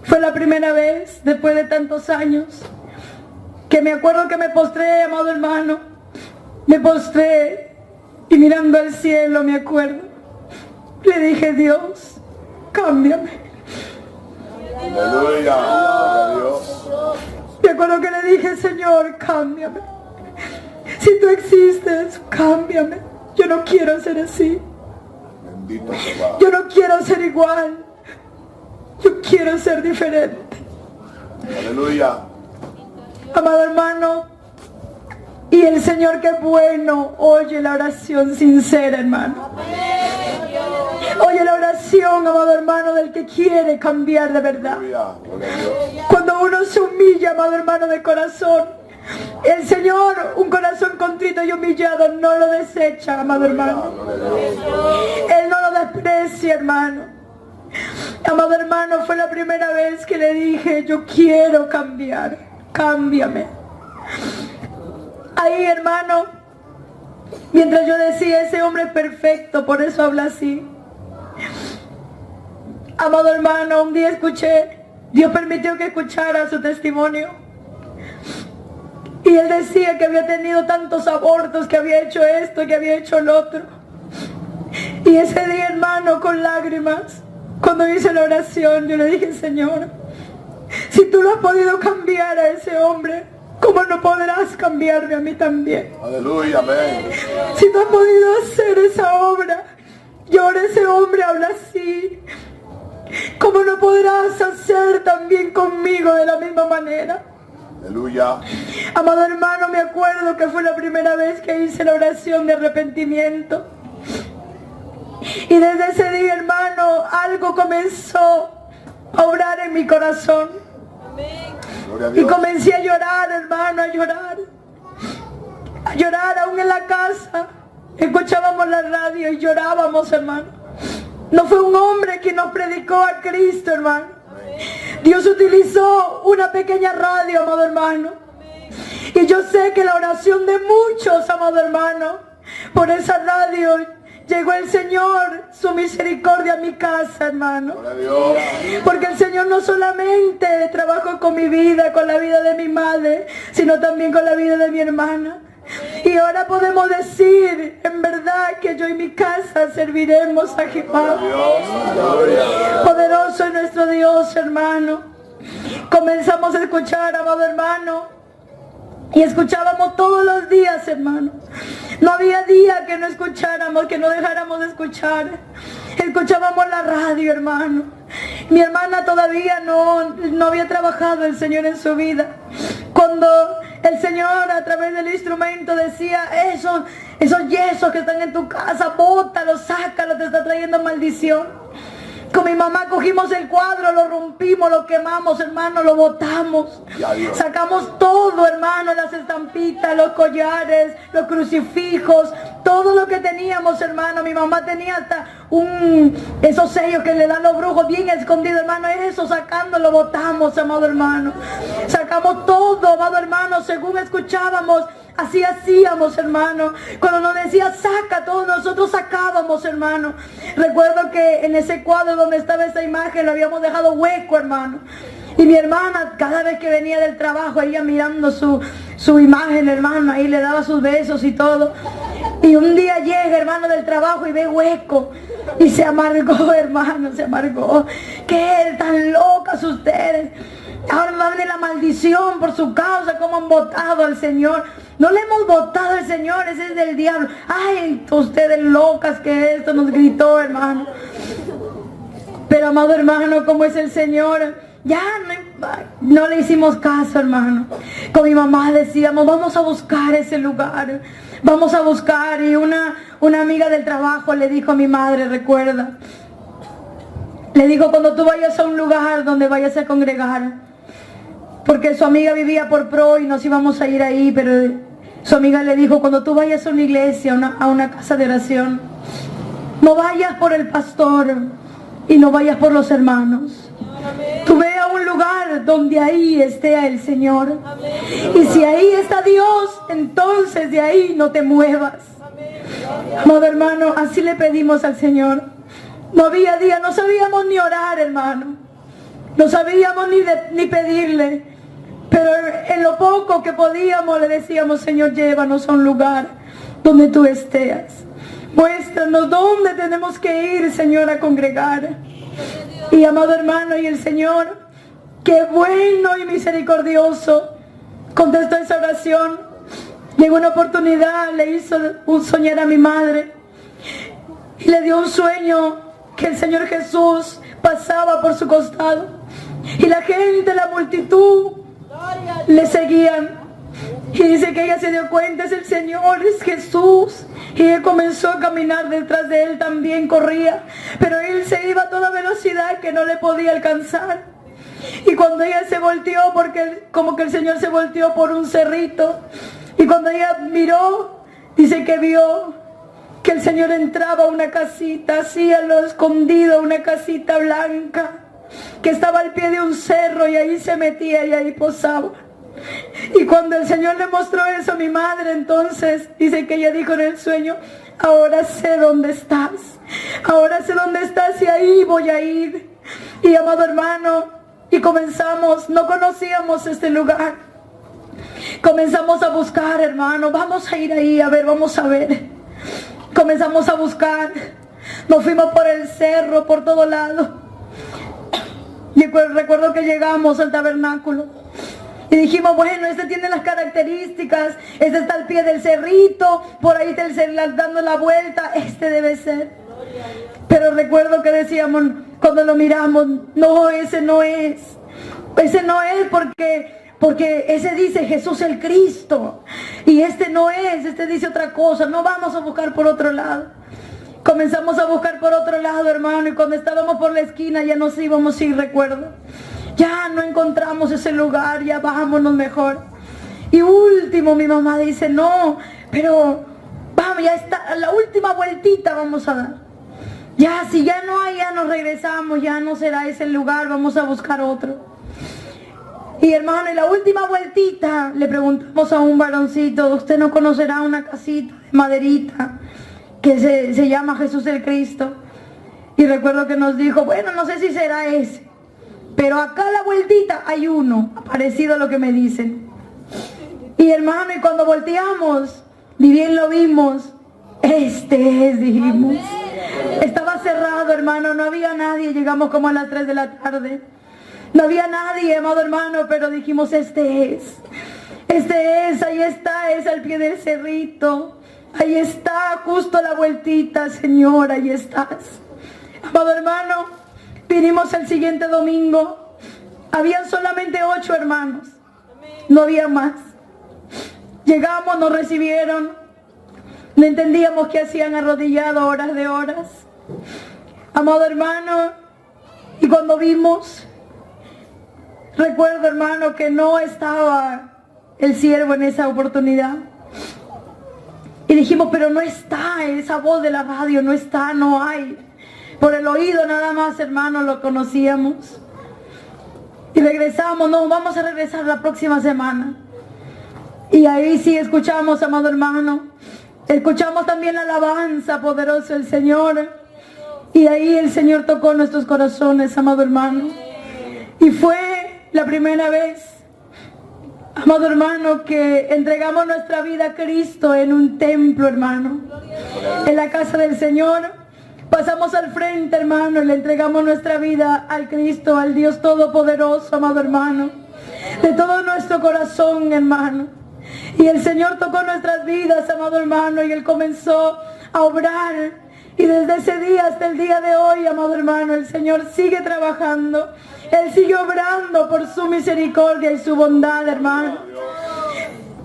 Fue la primera vez, después de tantos años, que me acuerdo que me postré, amado hermano. Me postré y mirando al cielo, me acuerdo, le dije: Dios, cámbiame. Aleluya, gloria a Dios. Me acuerdo que le dije: Señor, cámbiame. Si tú existes, cámbiame. Yo no quiero ser así. Bendito Jehová. Yo no quiero ser igual. Yo quiero ser diferente. Aleluya. Amado hermano, y el Señor, que es bueno, oye la oración sincera, hermano. Oye la oración, amado hermano, del que quiere cambiar de verdad. Aleluya, gloria a Dios. Cuando uno se humilla, amado hermano, de corazón, el Señor, un corazón contrito y humillado, no lo desecha, amado hermano. Él no lo desprecia, hermano. Amado hermano, fue la primera vez que le dije: yo quiero cambiar, cámbiame. Ahí, hermano, mientras yo decía: ese hombre es perfecto, por eso habla así. Amado hermano, un día escuché, Dios permitió que escuchara su testimonio. Y él decía que había tenido tantos abortos, que había hecho esto, que había hecho lo otro. Y ese día, hermano, con lágrimas, cuando hice la oración, yo le dije: Señor, si tú lo has podido cambiar a ese hombre, ¿cómo no podrás cambiarme a mí también? Aleluya, amén. Si tú has podido hacer esa obra, y ahora ese hombre habla así, ¿cómo no podrás hacer también conmigo de la misma manera? Aleluya. Amado hermano, me acuerdo que fue la primera vez que hice la oración de arrepentimiento. Y desde ese día, hermano, algo comenzó a obrar en mi corazón. Gloria a Y Dios. comencé a llorar, hermano, a llorar. A llorar aún en la casa. Escuchábamos la radio y llorábamos, hermano. No fue un hombre quien nos predicó a Cristo, hermano. Dios utilizó una pequeña radio, amado hermano. Y yo sé que la oración de muchos, amado hermano, por esa radio llegó el Señor, su misericordia a mi casa, hermano. Gloria a Dios. Porque el Señor no solamente trabajó con mi vida, con la vida de mi madre, sino también con la vida de mi hermana. Y ahora podemos decir, en verdad, que yo y mi casa serviremos a Jehová. Poderoso es nuestro Dios, hermano. Comenzamos a escuchar, amado hermano, y escuchábamos todos los días, hermano. No había día que no escucháramos, que no dejáramos de escuchar. Escuchábamos la radio, hermano. Mi hermana todavía no había trabajado el Señor en su vida. Cuando el Señor a través del instrumento decía: esos yesos que están en tu casa, bótalos, sácalos, te está trayendo maldición. Con mi mamá cogimos el cuadro, lo rompimos, lo quemamos, hermano, lo botamos. Sacamos todo, hermano, las estampitas, los collares, los crucifijos, todo lo que teníamos, hermano. Mi mamá tenía hasta esos sellos que le dan los brujos bien escondidos, hermano. Eso sacando, lo botamos, amado hermano. Sacamos todo, amado hermano, según escuchábamos. Así hacíamos, hermano. Cuando nos decía saca, todos nosotros sacábamos, hermano. Recuerdo que en ese cuadro donde estaba esa imagen lo habíamos dejado hueco, hermano. Y mi hermana, cada vez que venía del trabajo, ella mirando su imagen, hermano, ahí le daba sus besos y todo. Y un día llega, hermano, del trabajo y ve hueco. Y se amargó, hermano, se amargó. ¿Qué tan locas ustedes? Ahora va a venir la maldición por su causa, como han votado al Señor. No le hemos votado al Señor, ese es del diablo. Ay, ustedes locas que esto nos gritó, hermano. Pero amado hermano, como es el Señor, ya no le hicimos caso, hermano. Con mi mamá decíamos, vamos a buscar ese lugar. Vamos a buscar. Y una amiga del trabajo le dijo a mi madre, recuerda. Le dijo, cuando tú vayas a un lugar donde vayas a congregar. Porque su amiga vivía por Pro y nos íbamos a ir ahí. Pero su amiga le dijo, cuando tú vayas a una iglesia, a una casa de oración, no vayas por el pastor y no vayas por los hermanos. Tú ve a un lugar donde ahí esté el Señor. Y si ahí está Dios, entonces de ahí no te muevas. Amado hermano, así le pedimos al Señor. No había día, no sabíamos ni orar, hermano. No sabíamos ni pedirle. Pero en lo poco que podíamos le decíamos, Señor, llévanos a un lugar donde tú estés. Muéstranos dónde tenemos que ir, Señor, a congregar. Y amado hermano, y el Señor, qué bueno y misericordioso, contestó esa oración. Llegó una oportunidad, le hizo soñar a mi madre y le dio un sueño que el Señor Jesús pasaba por su costado y la gente, la multitud le seguían. Y dice que ella se dio cuenta, es el Señor, es Jesús. Y él comenzó a caminar detrás de él, también corría. Pero él se iba a toda velocidad que no le podía alcanzar. Y cuando ella se volteó, porque como que el Señor se volteó por un cerrito. Y cuando ella miró, dice que vio que el Señor entraba a una casita, así a lo escondido, una casita blanca, que estaba al pie de un cerro y ahí se metía y ahí posaba. Y cuando el Señor le mostró eso a mi madre, entonces dice que ella dijo en el sueño, ahora sé dónde estás, ahora sé dónde estás y ahí voy a ir. Y amado hermano, y comenzamos, no conocíamos este lugar, comenzamos a buscar, hermano, vamos a ir ahí, a ver, vamos a ver. Comenzamos a buscar, nos fuimos por el cerro, por todo lado. Y recuerdo que llegamos al tabernáculo. Y dijimos, bueno, este tiene las características, este está al pie del cerrito, por ahí está el celular dando la vuelta, este debe ser. Pero recuerdo que decíamos, cuando lo miramos, no, ese no es. Ese no es porque ese dice Jesús el Cristo. Y este no es, este dice otra cosa, no vamos a buscar por otro lado. Comenzamos a buscar por otro lado, hermano, y cuando estábamos por la esquina ya nos íbamos sin recuerdo. Ya no encontramos ese lugar, ya vámonos mejor. Y último, mi mamá dice, no, pero vamos, ya está, la última vueltita vamos a dar. Ya, si ya no hay, ya nos regresamos, ya no será ese lugar, vamos a buscar otro. Y hermano, en la última vueltita le preguntamos a un varoncito, usted no conocerá una casita de maderita que se llama Jesús el Cristo. Y recuerdo que nos dijo, bueno, no sé si será ese, pero acá a la vueltita hay uno, parecido a lo que me dicen. Y hermano, y cuando volteamos, ni bien lo vimos, este es, dijimos. Estaba cerrado, hermano, no había nadie, llegamos como a las 3 de la tarde. No había nadie, amado hermano, pero dijimos, este es, ahí está, es al pie del cerrito. Ahí está, justo a la vueltita, Señor, ahí estás. Amado hermano, vinimos el siguiente domingo. Habían solamente 8 hermanos. No había más. Llegamos, nos recibieron. No entendíamos qué hacían arrodillados horas de horas. Amado hermano, y cuando vimos, recuerdo, hermano, que no estaba el siervo en esa oportunidad. Y dijimos, pero no está, esa voz de la radio no está, no hay. Por el oído nada más, hermano, lo conocíamos. Y regresamos, no, vamos a regresar la próxima semana. Y ahí sí escuchamos, amado hermano. Escuchamos también la alabanza poderosa del Señor. Y ahí el Señor tocó nuestros corazones, amado hermano. Y fue la primera vez, amado hermano, que entregamos nuestra vida a Cristo en un templo, hermano. En la casa del Señor. pasamos al frente, hermano, y le entregamos nuestra vida al Cristo, al Dios Todopoderoso, amado hermano, de todo nuestro corazón, hermano. Y el Señor tocó nuestras vidas, amado hermano, y Él comenzó a obrar. Y desde ese día hasta el día de hoy, amado hermano, el Señor sigue trabajando. Él sigue obrando por su misericordia y su bondad, hermano.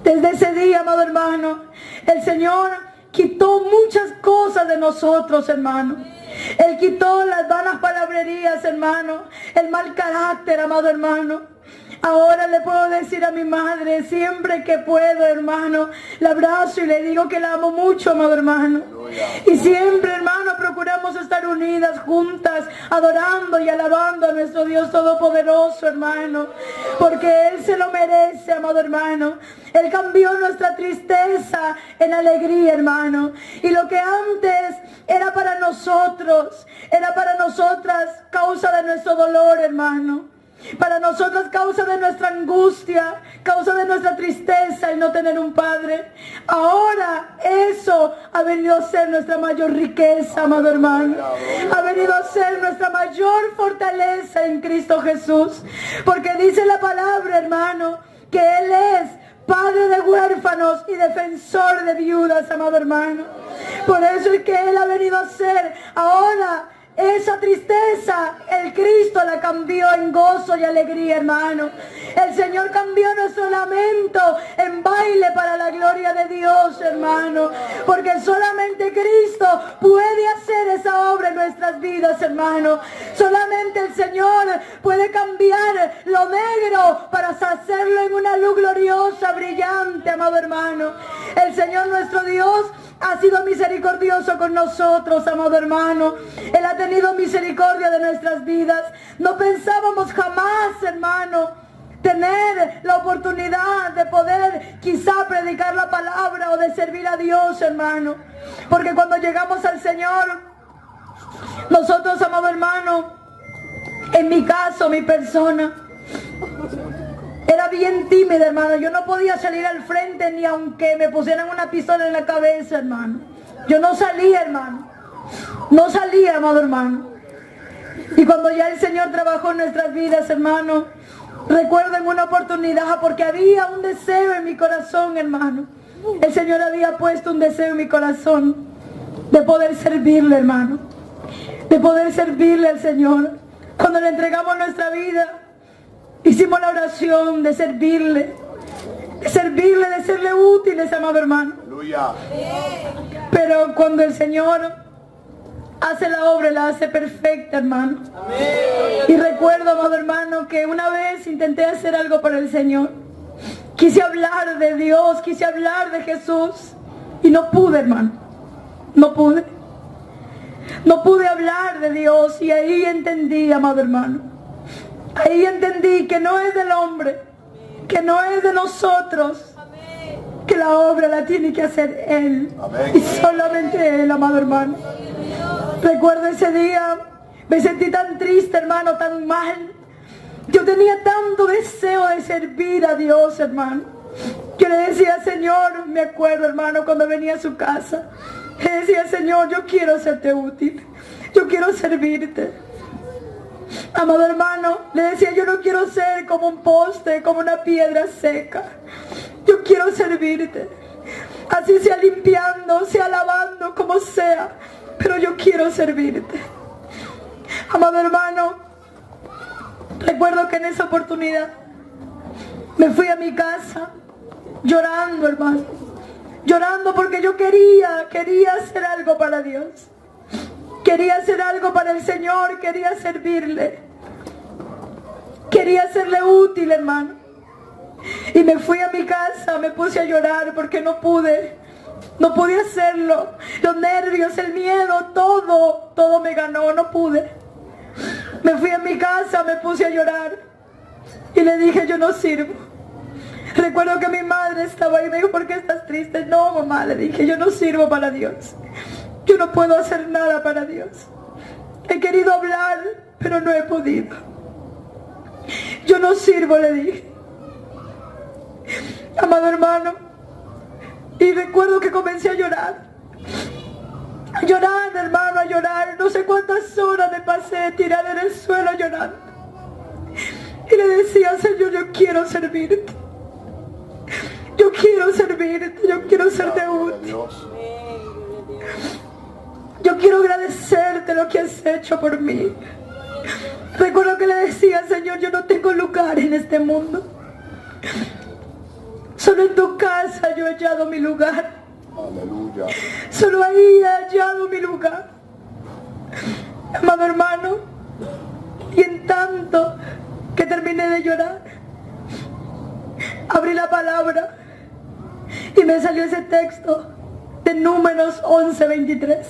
Desde ese día, amado hermano, el Señor quitó muchas cosas de nosotros, hermano. Él quitó las vanas palabrerías, hermano, el mal carácter, amado hermano. Ahora le puedo decir a mi madre, siempre que puedo, hermano, la abrazo y le digo que la amo mucho, amado hermano. Y siempre, hermano, procuramos estar unidas, juntas, adorando y alabando a nuestro Dios Todopoderoso, hermano. Porque Él se lo merece, amado hermano. Él cambió nuestra tristeza en alegría, hermano. Y lo que antes era para nosotros, era para nosotras causa de nuestro dolor, hermano. Para nosotros causa de nuestra angustia, causa de nuestra tristeza y no tener un padre. Ahora eso ha venido a ser nuestra mayor riqueza, amado hermano. Ha venido a ser nuestra mayor fortaleza en Cristo Jesús. Porque dice la palabra, hermano, que Él es Padre de huérfanos y defensor de viudas, amado hermano. Por eso es que Él ha venido a ser ahora. Esa tristeza, el Cristo la cambió en gozo y alegría, hermano. El Señor cambió nuestro lamento en baile para la gloria de Dios, hermano. Porque solamente Cristo puede hacer esa obra en nuestras vidas, hermano. Solamente el Señor puede cambiar lo negro para hacerlo en una luz gloriosa, brillante, amado hermano. El Señor nuestro Dios ha sido misericordioso con nosotros, amado hermano. Él ha tenido misericordia de nuestras vidas. No pensábamos jamás, hermano, tener la oportunidad de poder quizá predicar la palabra o de servir a Dios, hermano. Porque cuando llegamos al Señor, nosotros, amado hermano, en mi caso, mi persona, era bien tímida, hermano. Yo no podía salir al frente ni aunque me pusieran una pistola en la cabeza, hermano. Yo no salía, hermano. No salía, amado hermano. Y cuando ya el Señor trabajó en nuestras vidas, hermano, recuerdo en una oportunidad, porque había un deseo en mi corazón, hermano. El Señor había puesto un deseo en mi corazón de poder servirle, hermano. De poder servirle al Señor. Cuando le entregamos nuestra vida, hicimos la oración de servirle, de serle útiles, amado hermano. Aleluya. Pero cuando el Señor hace la obra, la hace perfecta, hermano. Amén. Y recuerdo, amado hermano, que una vez intenté hacer algo para el Señor. Quise hablar de Dios, quise hablar de Jesús. Y no pude, hermano. No pude. No pude hablar de Dios. Y ahí entendí, amado hermano. Ahí entendí que no es del hombre, que no es de nosotros, que la obra la tiene que hacer Él. Amén. Y solamente Él, amado hermano. Recuerdo ese día, me sentí tan triste, hermano, tan mal. Yo tenía tanto deseo de servir a Dios, hermano. Yo le decía, Señor, me acuerdo, hermano, cuando venía a su casa. Le decía, Señor, yo quiero serte útil. Yo quiero servirte. Amado hermano, le decía, yo no quiero ser como un poste, como una piedra seca. Yo quiero servirte. Así sea limpiando, sea lavando, como sea. Pero yo quiero servirte. Amado hermano, recuerdo que en esa oportunidad me fui a mi casa llorando, hermano. Llorando porque yo quería hacer algo para Dios. Quería hacer algo para el Señor, quería servirle. Quería serle útil, hermano. Y me fui a mi casa, me puse a llorar porque no pude hacerlo. Los nervios, el miedo, todo me ganó, no pude. Me fui a mi casa, me puse a llorar. Y le dije, yo no sirvo. Recuerdo que mi madre estaba ahí y me dijo, ¿por qué estás triste? No, mamá, le dije, yo no sirvo para Dios. Yo no puedo hacer nada para Dios. He querido hablar, pero no he podido. Yo no sirvo, le dije. Amado hermano, y recuerdo que comencé a llorar. A llorar, hermano, a llorar. No sé cuántas horas me pasé tirada en el suelo llorando. Y le decía, Señor, yo quiero servirte. Yo quiero servirte, yo quiero serte útil. Yo quiero agradecerte lo que has hecho por mí. Recuerdo que le decía, Señor, yo no tengo lugar en este mundo. Solo en tu casa yo he hallado mi lugar. Aleluya. Solo ahí he hallado mi lugar. Amado hermano, y en tanto que terminé de llorar, abrí la palabra y me salió ese texto de Números 11:23,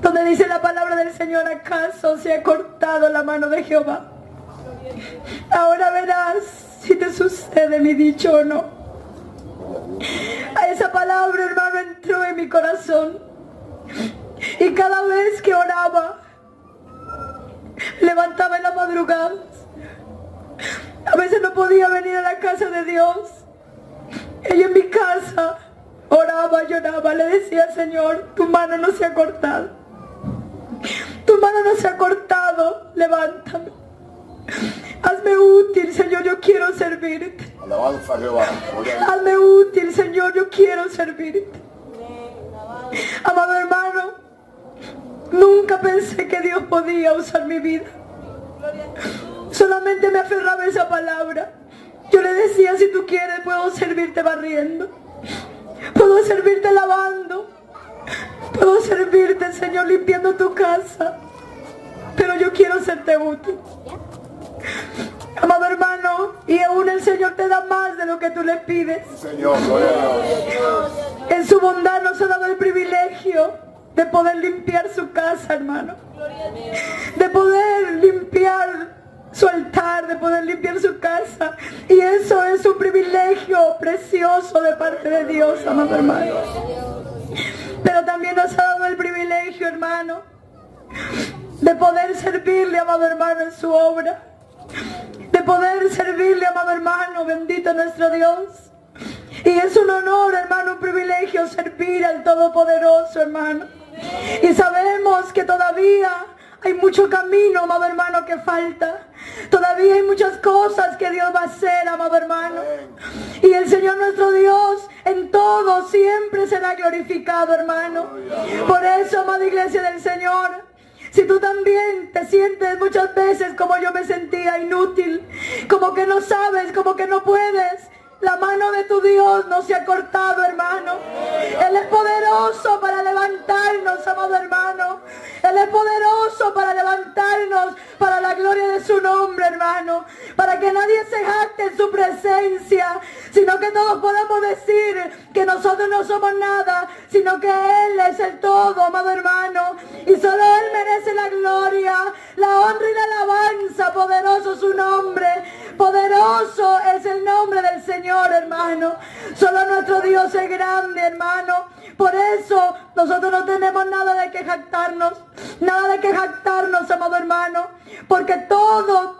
donde dice la palabra del Señor: ¿acaso se ha cortado la mano de Jehová? Ahora verás si te sucede mi dicho o no. A esa palabra, hermano, entró en mi corazón. Y cada vez que oraba, levantaba en las madrugadas. A veces no podía venir a la casa de Dios. Y en mi casa oraba, lloraba, le decía, Señor, tu mano no se ha cortado. Tu mano no se ha cortado, levántame. Hazme útil, Señor, yo quiero servirte. Alabanza a Jehová. Hazme útil, Señor, yo quiero servirte. Amado hermano, nunca pensé que Dios podía usar mi vida. Solamente me aferraba a esa palabra. Yo le decía, si tú quieres, puedo servirte barriendo. Puedo servirte lavando. Puedo servirte, Señor, limpiando tu casa. Pero yo quiero serte útil. Amado hermano, y aún el Señor te da más de lo que tú le pides. Señor, gloria a Dios. En su bondad nos ha dado el privilegio de poder limpiar su casa, hermano. De poder limpiar su altar, de poder limpiar su casa. Y eso es un privilegio precioso de parte de Dios, amado hermano. Pero también nos ha dado el privilegio, hermano, de poder servirle, amado hermano, en su obra. De poder servirle, amado hermano, bendito nuestro Dios. Y es un honor, hermano, un privilegio servir al Todopoderoso, hermano. Y sabemos que todavía hay mucho camino, amado hermano, que falta. Todavía hay muchas cosas que Dios va a hacer, amado hermano. Y el Señor nuestro Dios en todo siempre será glorificado, hermano. Por eso, amada iglesia del Señor, si tú también te sientes muchas veces como yo me sentía, inútil, como que no sabes, como que no puedes, la mano de tu Dios no se ha cortado, hermano. Él es poderoso para levantarnos, amado hermano. Él es poderoso para levantarnos para la gloria de su nombre, hermano. Para que nadie se jacte en su presencia, sino que todos podamos decir que nosotros no somos nada, sino que Él es el todo, amado hermano. Y solo Él merece la gloria, la honra y la alabanza. Poderoso su nombre. Poderoso es el nombre del Señor, hermano. Solo nuestro Dios es grande, hermano. Por eso nosotros no tenemos nada de que jactarnos. Nada de que jactarnos, amado hermano. Porque todo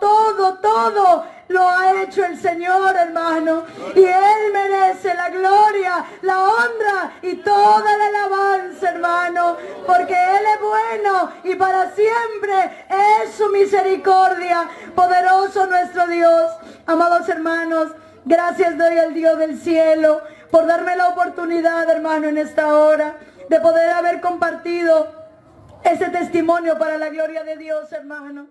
lo ha hecho el Señor, hermano. Y Él merece la gloria, la honra y toda la alabanza, hermano. Porque Él es bueno y para siempre es su misericordia. Poderoso nuestro Dios. Amados hermanos, gracias doy al Dios del cielo por darme la oportunidad, hermano, en esta hora de poder haber compartido ese testimonio para la gloria de Dios, hermano.